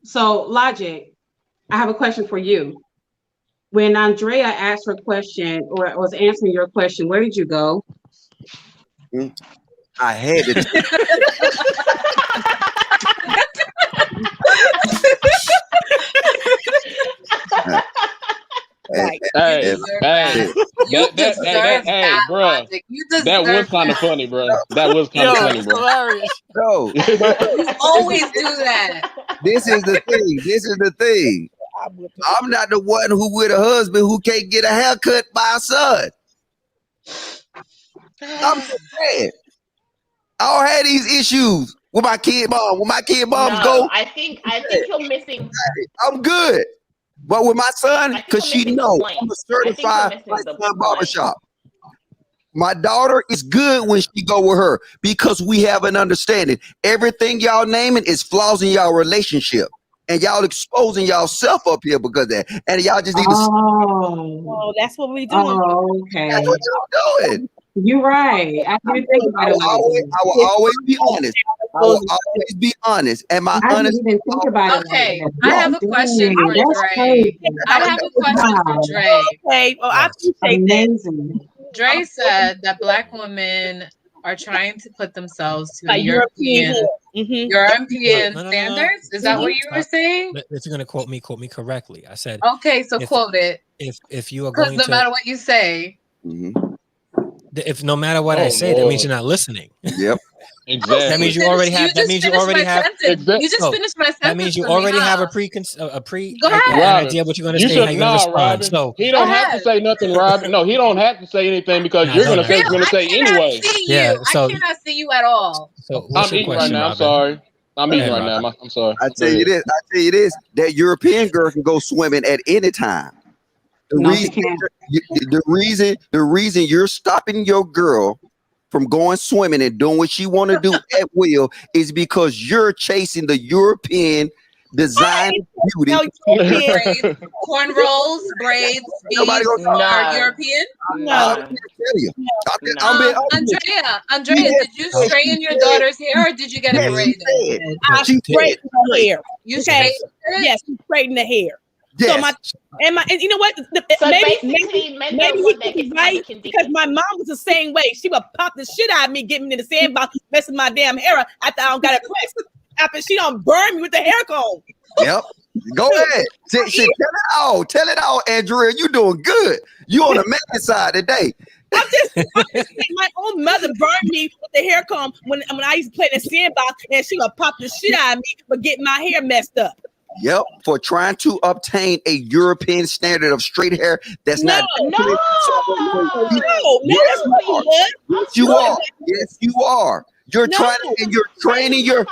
So, Logic, I have a question for you. When Andrea asked her question or was answering your question, where did you go? I had it. Hey, bro. That was kind of funny, bro. That was kind of funny, bro. No, you always do that. This is the thing. I'm not the one who with a husband who can't get a haircut by a son. I'm just saying. I don't have these issues with my kid mom. When my kid moms go, I think you're missing. I'm good. But with my son, because she knows I'm a certified barbershop. My daughter is good when she go with her because we have an understanding. Everything y'all naming is flaws in y'all relationship. And y'all exposing y'all-self up here because of that. And y'all just need to... Oh, that's what we doing. Oh, okay. That's what y'all doing. You're right. I will always be honest. I will always be honest. And my honest. Didn't think about it. Okay, I have a question for Dre. Okay, well, I appreciate that. Dre said that Black women are trying to put themselves to European standards. Is that what you were saying? If you're going to quote me correctly. I said. Okay, so quote it. If you are going to. Because no matter what you say. If no matter what I say, that means you're not listening. Yep. Exactly. That means you already have. You just finished my sentence. That means you already have a idea what you're going to say. How you're going to respond. Robin. So he don't have to say nothing, Robin. No, he don't have to say anything because you're going to say what you're going to say anyway. Yeah. So I cannot see you at all. So I'm eating right now. I'm sorry. I'm eating right now. I'm sorry. I tell you this. That European girl can go swimming at any time. The reason you're stopping your girl from going swimming and doing what she want to do at will is because you're chasing the European design beauty. Cornrows, braids, are European? No. Andrea, did you straighten your daughter's hair or did you get it braided? I straightened her hair. You straightened it? Yes, you straightened the hair. Yes. So and you know what? Maybe he's right because my mom was the same way. She would pop the shit out of me, get me in the sandbox, messing my damn hair up after I don't got a press. After she don't burn me with the hair comb. Yep. Go ahead. Tell it all, Andrea. You doing good. You on the man side today. I'm just saying, my own mother burned me with the hair comb when I used to play in the sandbox, and she would pop the shit out of me for getting my hair messed up. Yep, for trying to obtain a European standard of straight hair. That's not. No. Yes, you are. Yes, you are. You're training your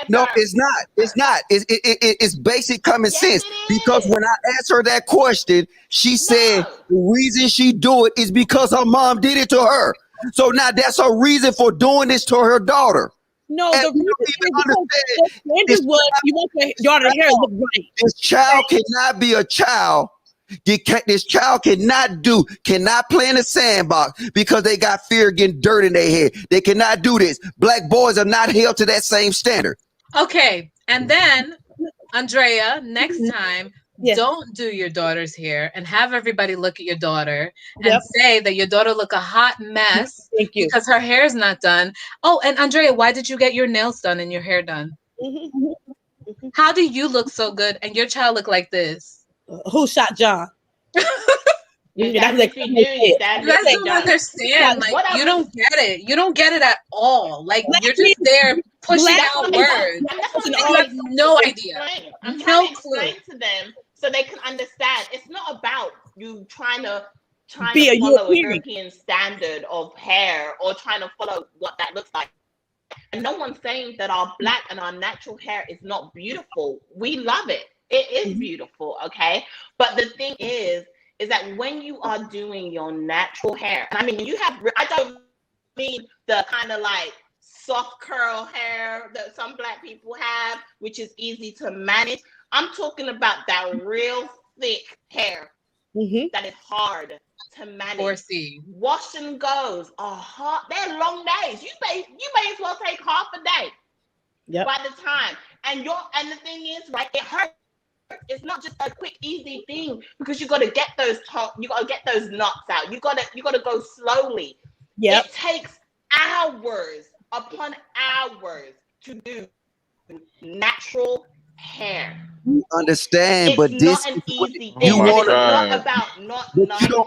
no, it's not. It's not. It's basic common sense. Because when I asked her that question, she said the reason she do it is because her mom did it to her. So now that's her reason for doing this to her daughter. No, the reason is what you want your daughter's hair to look right. This child cannot be a child. This child cannot play in the sandbox because they got fear of getting dirt in their head. They cannot do this. Black boys are not held to that same standard. Okay, and then Andrea, next time, don't do your daughter's hair and have everybody look at your daughter and say that your daughter look a hot mess because her hair is not done. Oh, and Andrea, why did you get your nails done and your hair done? How do you look so good and your child look like this? Who shot John? You guys don't understand. Like, you don't get it. You don't get it at all. Like, you're just there pushing out words. You have no idea. I'm trying to explain to them so they can understand. It's not about you trying to follow a European standard of hair or trying to follow what that looks like. And no one's saying that our black and our natural hair is not beautiful. We love it. It is beautiful, okay? But the thing is that when you are doing your natural hair, I mean, I don't mean the kind of like soft curl hair that some black people have, which is easy to manage. I'm talking about that real thick hair that is hard to manage. Wash and goes are hard. They're long days. You may as well take half a day by the time. And the thing is, right, it hurts. It's not just a quick, easy thing because you got to get those knots out. You got to go slowly. It takes hours upon hours to do natural hair. You understand, but this is an easy thing. You don't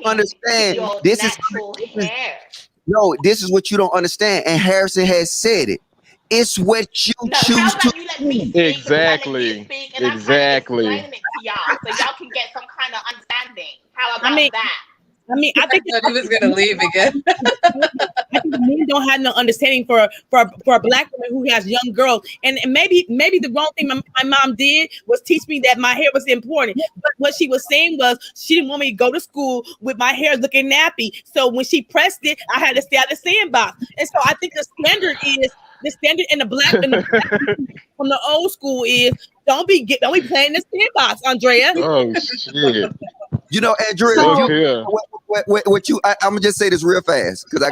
understand. This is natural hair. No, this is what you don't understand, and Harrison has said it. It's what you choose to do. Exactly. Exactly. I'm explaining it to y'all so y'all can get some kind of understanding. How about that? I think he was gonna leave again. I think men don't have no understanding for a black woman who has young girls, and maybe the wrong thing my mom did was teach me that my hair was important. But what she was saying was she didn't want me to go to school with my hair looking nappy. So when she pressed it, I had to stay out of the sandbox. And so I think the standard in the black from the old school is don't be playing in the sandbox, Andrea. Oh shit. You know, Andrea, I'm gonna just say this real fast because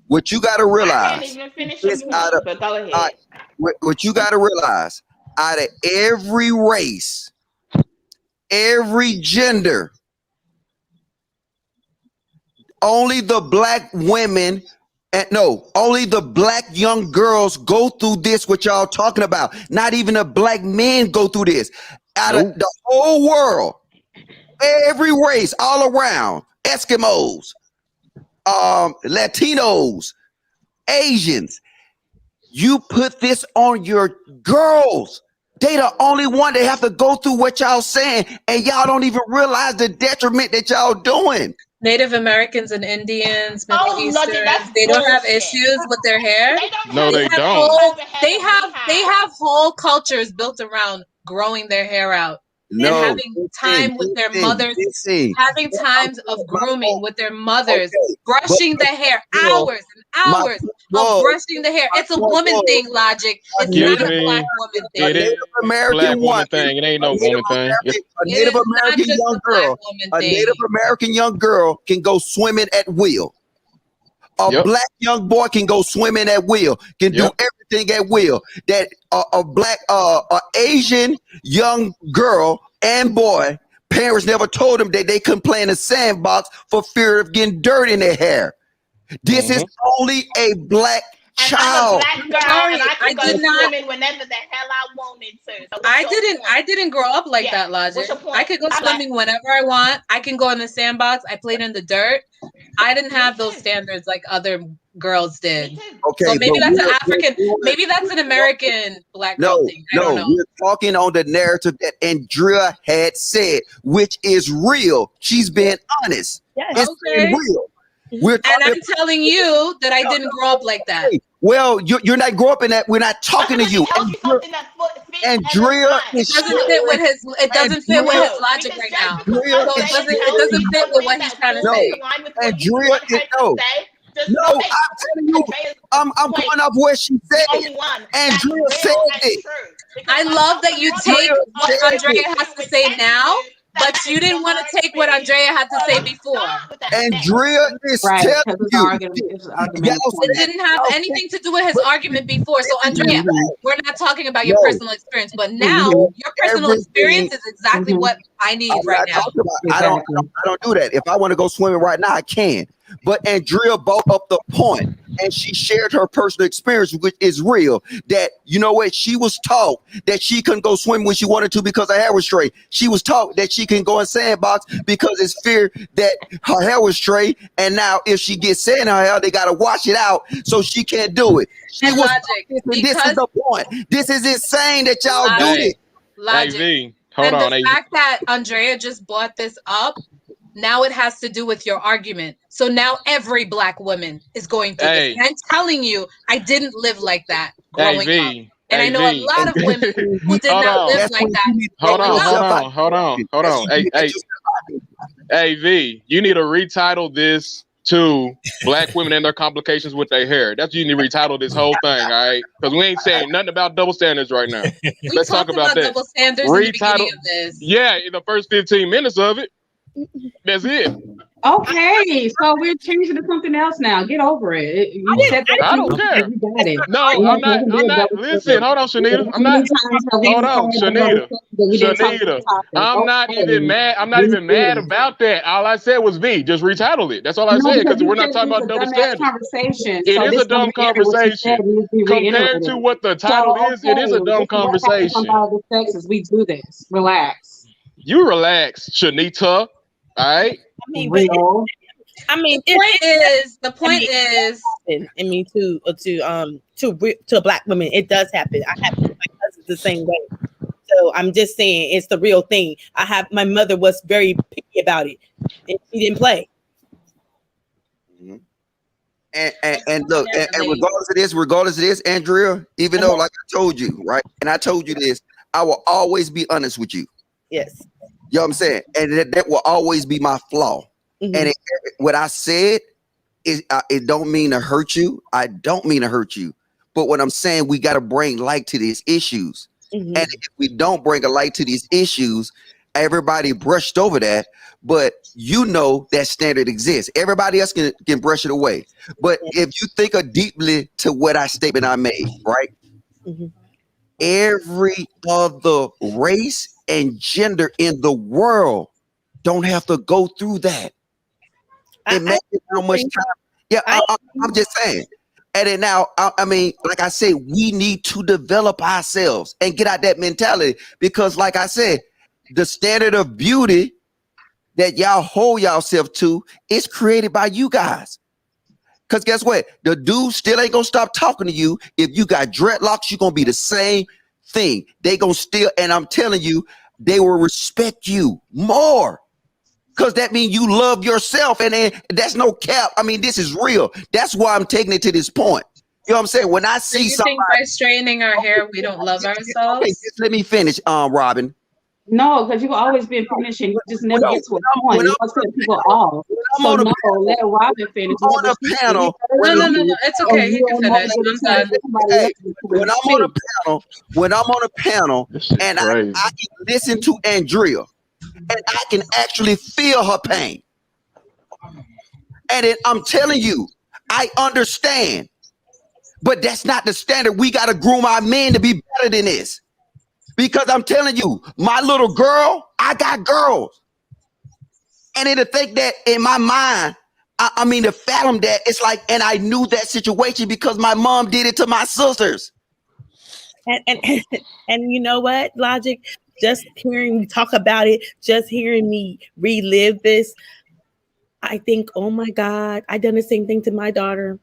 what you gotta realize. I can't even finish but go ahead. What you gotta realize, out of every race, every gender, only the black women. Only the black young girls go through this, what y'all talking about. Not even the black men go through this. Out of the whole world, every race all around, Eskimos, Latinos, Asians, you put this on your girls. They the only one that have to go through what y'all saying, and y'all don't even realize the detriment that y'all doing. Native Americans and Indians, Middle Easterns, they don't have issues with their hair. No, they don't. They have whole cultures built around growing their hair out. And having time with their mothers, having times of grooming with their mothers, brushing the hair, hours and hours of brushing the hair. It's a woman thing, Logic. It's not a black woman thing. It is a American woman thing. It ain't no woman thing. A Native American young girl can go swimming at will. A black young boy can go swimming at will, can do everything at will. That a Asian young girl and boy, parents never told them that they couldn't play in a sandbox for fear of getting dirt in their hair. This is only a black child. I'm a black girl, and I could go swimming whenever the hell I wanted to. So I didn't grow up like that, Logic. I could go swimming whenever I want. I can go in the sandbox. I played in the dirt. I didn't have those standards like other girls did. Okay, so maybe that's an American black girl thing. I don't know. We're talking on the narrative that Andrea had said, which is real. She's being honest. Yes. It's real. We're And I'm telling you that I didn't grow up like that. Well, you're not growing up in that. We're not talking to you. Andrea It doesn't fit with his. It doesn't fit with his logic right now. So it doesn't fit with what he's trying to say. Andrea is no. No, I'm telling you, I'm going off where she said it. Andrea said it. I love that you take what Andrea has to say now, but you didn't want to take what Andrea had to say before. Andrea is telling you. It didn't have anything to do with his argument before. So Andrea, we're not talking about your personal experience, but now your personal experience is exactly what I need right now. I don't do that. If I want to go swimming right now, I can. But Andrea brought up the point, and she shared her personal experience, which is real. That you know what, she was taught that she couldn't go swim when she wanted to because her hair was straight. She was taught that she can go in sandbox because it's fear that her hair was straight. And now, if she gets sand in her hair, they gotta wash it out, so she can't do it. And logic. This is the point. This is insane that y'all do it. Logic. Hey, hold on. The fact that Andrea just brought this up. Now it has to do with your argument. So now every black woman is going through this. And I'm telling you, I didn't live like that growing up. And I know a lot of women who did not live like that. Hold on. Hey, V, you need to retitle this to Black women and their complications with their hair. That's you need to retitle this whole thing, all right? Because we ain't saying nothing about double standards right now. Let's talk about that. Double standards in the beginning of this. Yeah, in the first 15 minutes of it. That's it. Okay, so we're changing to something else now. Get over it. I don't care. No, I'm not. Listen, hold on, Shanita. I'm not. Hold on, Shanita. I'm not even mad. I'm not even mad about that. All I said was V. Just retitle it. That's all I said because we're not talking about double standards. It is a dumb conversation compared to what the title is. It is a dumb conversation. We do this. Relax. You relax, Shanita. All right. The point is, and me too, to black women, it does happen. I have my cousins the same way. So I'm just saying, it's the real thing. My mother was very picky about it, and she didn't play. And look, and regardless of this, Andrea, even though, like I told you, right, and I told you this, I will always be honest with you. Yes. You know what I'm saying? And that will always be my flaw. Mm-hmm. And what I said is, it don't mean to hurt you. I don't mean to hurt you. But what I'm saying, we got to bring light to these issues. Mm-hmm. And if we don't bring a light to these issues, everybody brushed over that. But you know that standard exists. Everybody else can brush it away. But if you think deeply to what statement I made, right? Mm-hmm. Every other race and gender in the world don't have to go through that. Imagine how much time. Yeah, I'm just saying. And then now, I mean, like I said, we need to develop ourselves and get out that mentality because, like I said, the standard of beauty that y'all hold yourself to is created by you guys. Because guess what? The dude still ain't gonna stop talking to you. If you got dreadlocks, you're gonna be the same thing. They gonna still, and I'm telling you, they will respect you more. Because that means you love yourself, and that's no cap. I mean, this is real. That's why I'm taking it to this point. You know what I'm saying? When I see somebody, think by straightening our hair, we don't love ourselves? Okay, just let me finish, Robin. No, because you've always been finishing. You just never get to a point. You want to cut people off. So no, let Robin finish. On a panel. No. It's okay. You can finish. I'm done. When I'm on a panel, and I listen to Andrea, and I can actually feel her pain. And then I'm telling you, I understand. But that's not the standard. We got to groom our men to be better than this. Because I'm telling you, my little girl, I got girls. And then to think that in my mind, I mean, to fathom that, it's like, and I knew that situation because my mom did it to my sisters. And you know what, Logic? Just hearing me talk about it, just hearing me relive this, I think, oh my God, I done the same thing to my daughter.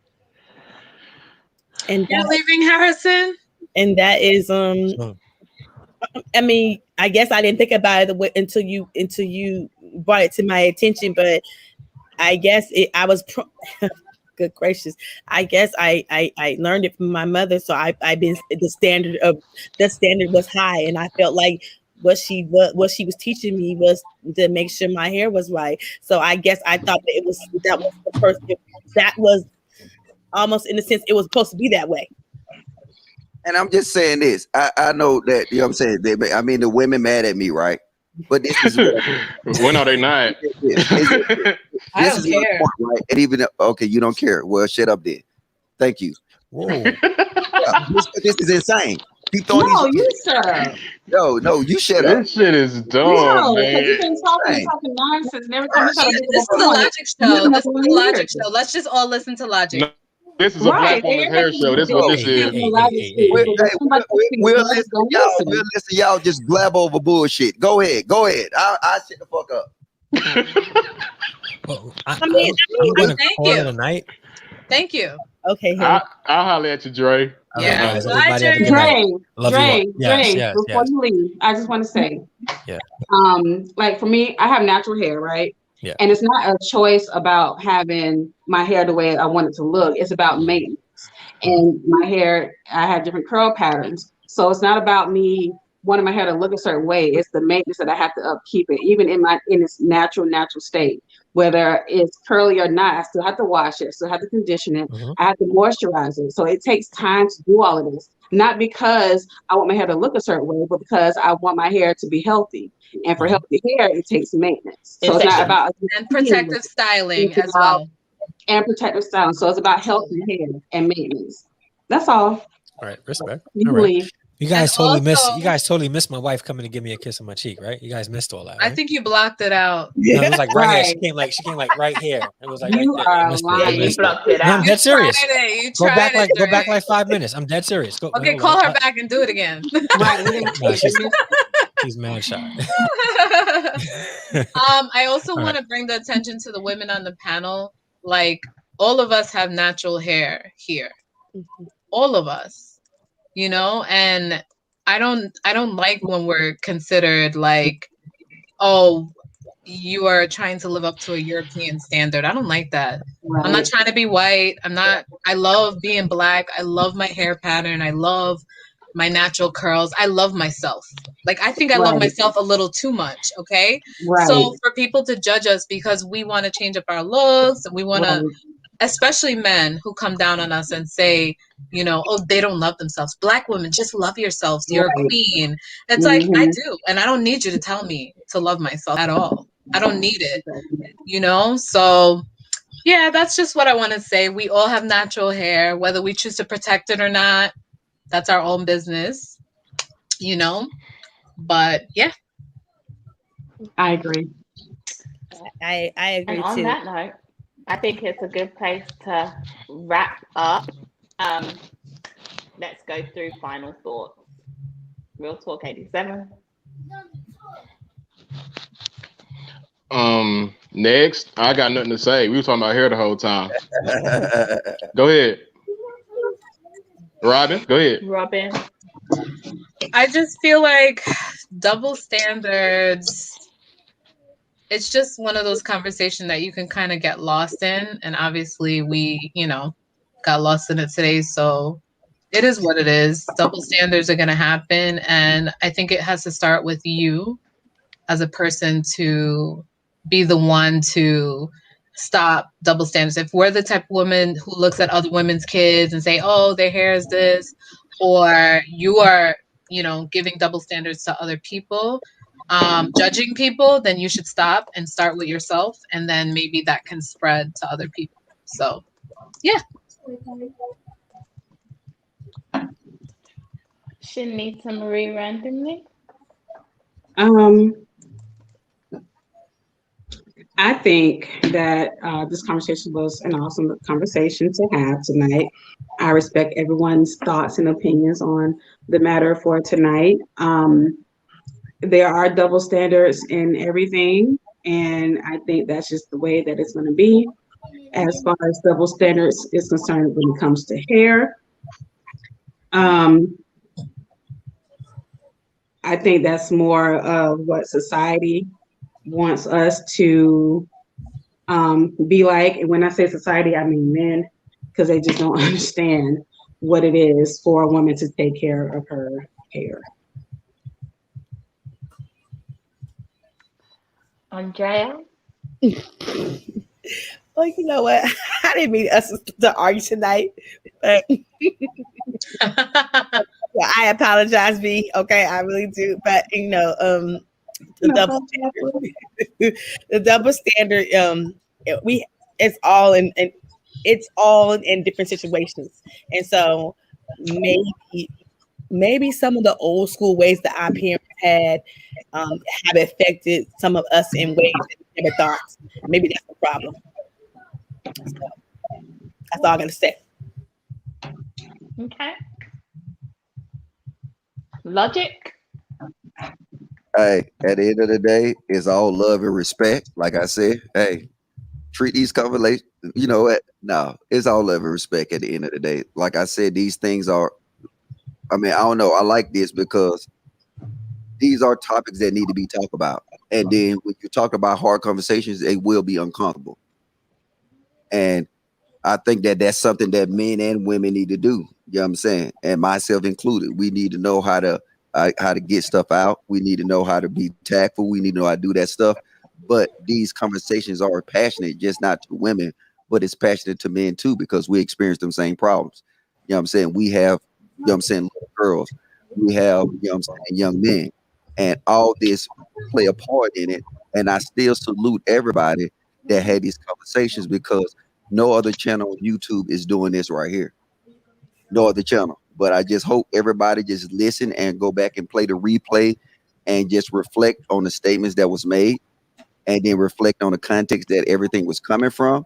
And you're leaving Harrison? And that is, I mean, I guess I didn't think about it until you brought it to my attention, but I guess I was good gracious. I guess I learned it from my mother. So I've been the standard was high, and I felt like what she was teaching me was to make sure my hair was right. So I guess I thought that was the first, that was almost in a sense it was supposed to be that way. And I'm just saying this. I know that, you know what I'm saying. I mean, the women mad at me, right? But this is when are they not? I don't care. Point, right? And even okay, you don't care. Well, shut up then. Thank you. Whoa. This is insane. No, you shut up. No, you shut up. This shit is dumb, No, man. because you've been talking nonsense and every time you try to This is a logic show. This is a logic show. Let's just all listen to logic. No, this is a black woman's hair show. This is what this is. We'll listen to y'all. We'll listen to y'all just blab over bullshit. Go ahead. I shut the fuck up. Well, I mean, I'm going to thank call you. it a night. Thank you. Okay. I'll holler at you, Dre. Yeah. Guys, everybody have a good night. Love you all. Yes, before you leave, I just want to say, yeah. Like for me, I have natural hair, right? Yeah. And it's not a choice about having my hair the way I want it to look. It's about maintenance. And my hair, I have different curl patterns. So it's not about me wanting my hair to look a certain way. It's the maintenance that I have to upkeep it, even in its natural state. Whether it's curly or not, I still have to wash it, still have to condition it, I have to moisturize it. So it takes time to do all of this. Not because I want my hair to look a certain way, but because I want my hair to be healthy. And for healthy hair, it takes maintenance. So it's not about protective styling as well. And protective styling. So it's about healthy hair and maintenance. That's all. All right, respect. You all right. leave. You guys totally missed my wife coming to give me a kiss on my cheek, right? You guys missed all that. Right? I think you blocked it out. No, it was like right here. She came like right here. It was like you right there. You blocked it No, I'm out. dead serious. Go back like 5 minutes. I'm dead serious. Go, okay, call her back and do it again. Right. She's mad shy. I also want to bring the attention to the women on the panel. Like, all of us have natural hair here. All of us, you know, and I don't like when we're considered like, oh, you are trying to live up to a European standard. I don't like that. Right. I'm not trying to be white. I love being black. I love my hair pattern. I love my natural curls. I love myself. Like, I think I love myself a little too much. Okay. Right. So for people to judge us because we want to change up our looks and we want to, especially men who come down on us and say, you know, oh, they don't love themselves. Black women, just love yourselves. You're a queen. It's like, I do. And I don't need you to tell me to love myself at all. I don't need it, you know? So yeah, that's just what I want to say. We all have natural hair, whether we choose to protect it or not. That's our own business, you know? But yeah. I agree. I agree and on too. that note, I think it's a good place to wrap up. Let's go through final thoughts. Real Talk 87. Next, I got nothing to say. We were talking about hair the whole time. Go ahead. Robin, go ahead. Robin. I just feel like double standards, it's just one of those conversations that you can kind of get lost in. And obviously we, you know, got lost in it today. So it is what it is. Double standards are going to happen. And I think it has to start with you as a person to be the one to stop double standards. If we're the type of woman who looks at other women's kids and say, oh, their hair is this, or you are, you know, giving double standards to other people, judging people, then you should stop and start with yourself. And then maybe that can spread to other people. So, yeah. Shanita Marie randomly. I think that this conversation was an awesome conversation to have tonight. I respect everyone's thoughts and opinions on the matter for tonight. There are double standards in everything, and I think that's just the way that it's going to be. As far as double standards is concerned when it comes to hair, I think that's more of what society wants us to be like. And when I say society, I mean men, because they just don't understand what it is for a woman to take care of her hair. Andrea? Well, you know what? I didn't mean us to argue tonight. But well, I apologize, V. Okay, I really do. But the double standard, the double standard. It's all in different situations, and so maybe some of the old school ways that our parents had have affected some of us in ways that we never thought. Maybe that's the problem. So, that's all I'm gonna say. Okay. Logic. Hey, at the end of the day, it's all love and respect. Like I said, hey, treat these conversations. You know what? No, it's all love and respect at the end of the day. Like I said, these things are. I mean, I don't know. I like this because these are topics that need to be talked about. And then when you talk about hard conversations, they will be uncomfortable. And I think that that's something that men and women need to do. You know what I'm saying? And myself included. We need to know how to get stuff out. We need to know how to be tactful. We need to know how to do that stuff. But these conversations are passionate, just not to women, but it's passionate to men too, because we experience them same problems. You know what I'm saying? We have, you know what I'm saying, little girls. We have, you know what I'm saying, young men. And all this play a part in it. And I still salute everybody that had these conversations, because no other channel on YouTube is doing this right here. No other channel. But I just hope everybody just listen and go back and play the replay and just reflect on the statements that was made, and then reflect on the context that everything was coming from,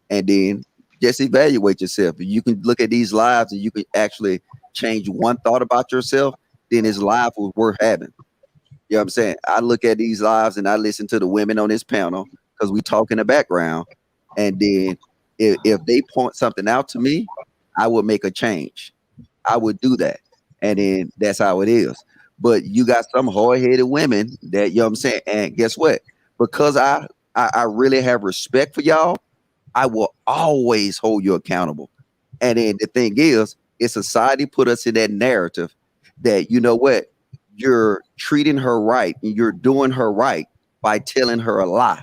and then just evaluate yourself. If you can look at these lives and you can actually change one thought about yourself, then this live was worth having. You know what I'm saying? I look at these lives and I listen to the women on this panel because we talk in the background. And then if they point something out to me, I would make a change. I would do that. And then that's how it is. But you got some hard-headed women that, you know what I'm saying? And guess what? Because I really have respect for y'all, I will always hold you accountable. And then the thing is society put us in that narrative that, you know what, you're treating her right and you're doing her right by telling her a lie.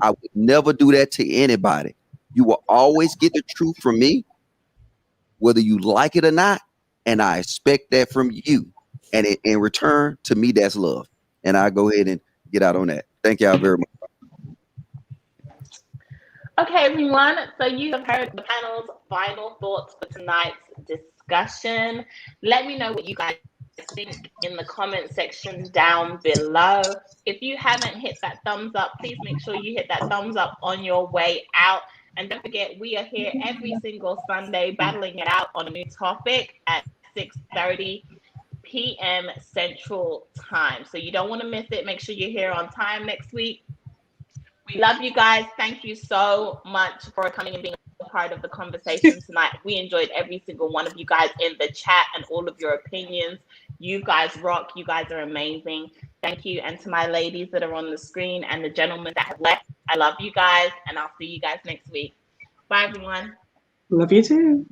I would never do that to anybody. You will always get the truth from me, whether you like it or not. And I expect that from you. And in return, to me, that's love. And I go ahead and get out on that. Thank y'all very much. Okay, everyone. So you have heard the panel's final thoughts for tonight's discussion. Let me know what you guys think in the comment section down below. If you haven't hit that thumbs up, please make sure you hit that thumbs up on your way out. And don't forget, we are here every single Sunday battling it out on a new topic at 6:30 p.m. Central Time. So you don't want to miss it. Make sure you're here on time next week. We love you guys. Thank you so much for coming and being a part of the conversation tonight. We enjoyed every single one of you guys in the chat and all of your opinions. You guys rock. You guys are amazing. Thank you. And to my ladies that are on the screen and the gentlemen that have left, I love you guys, and I'll see you guys next week. Bye, everyone. Love you too.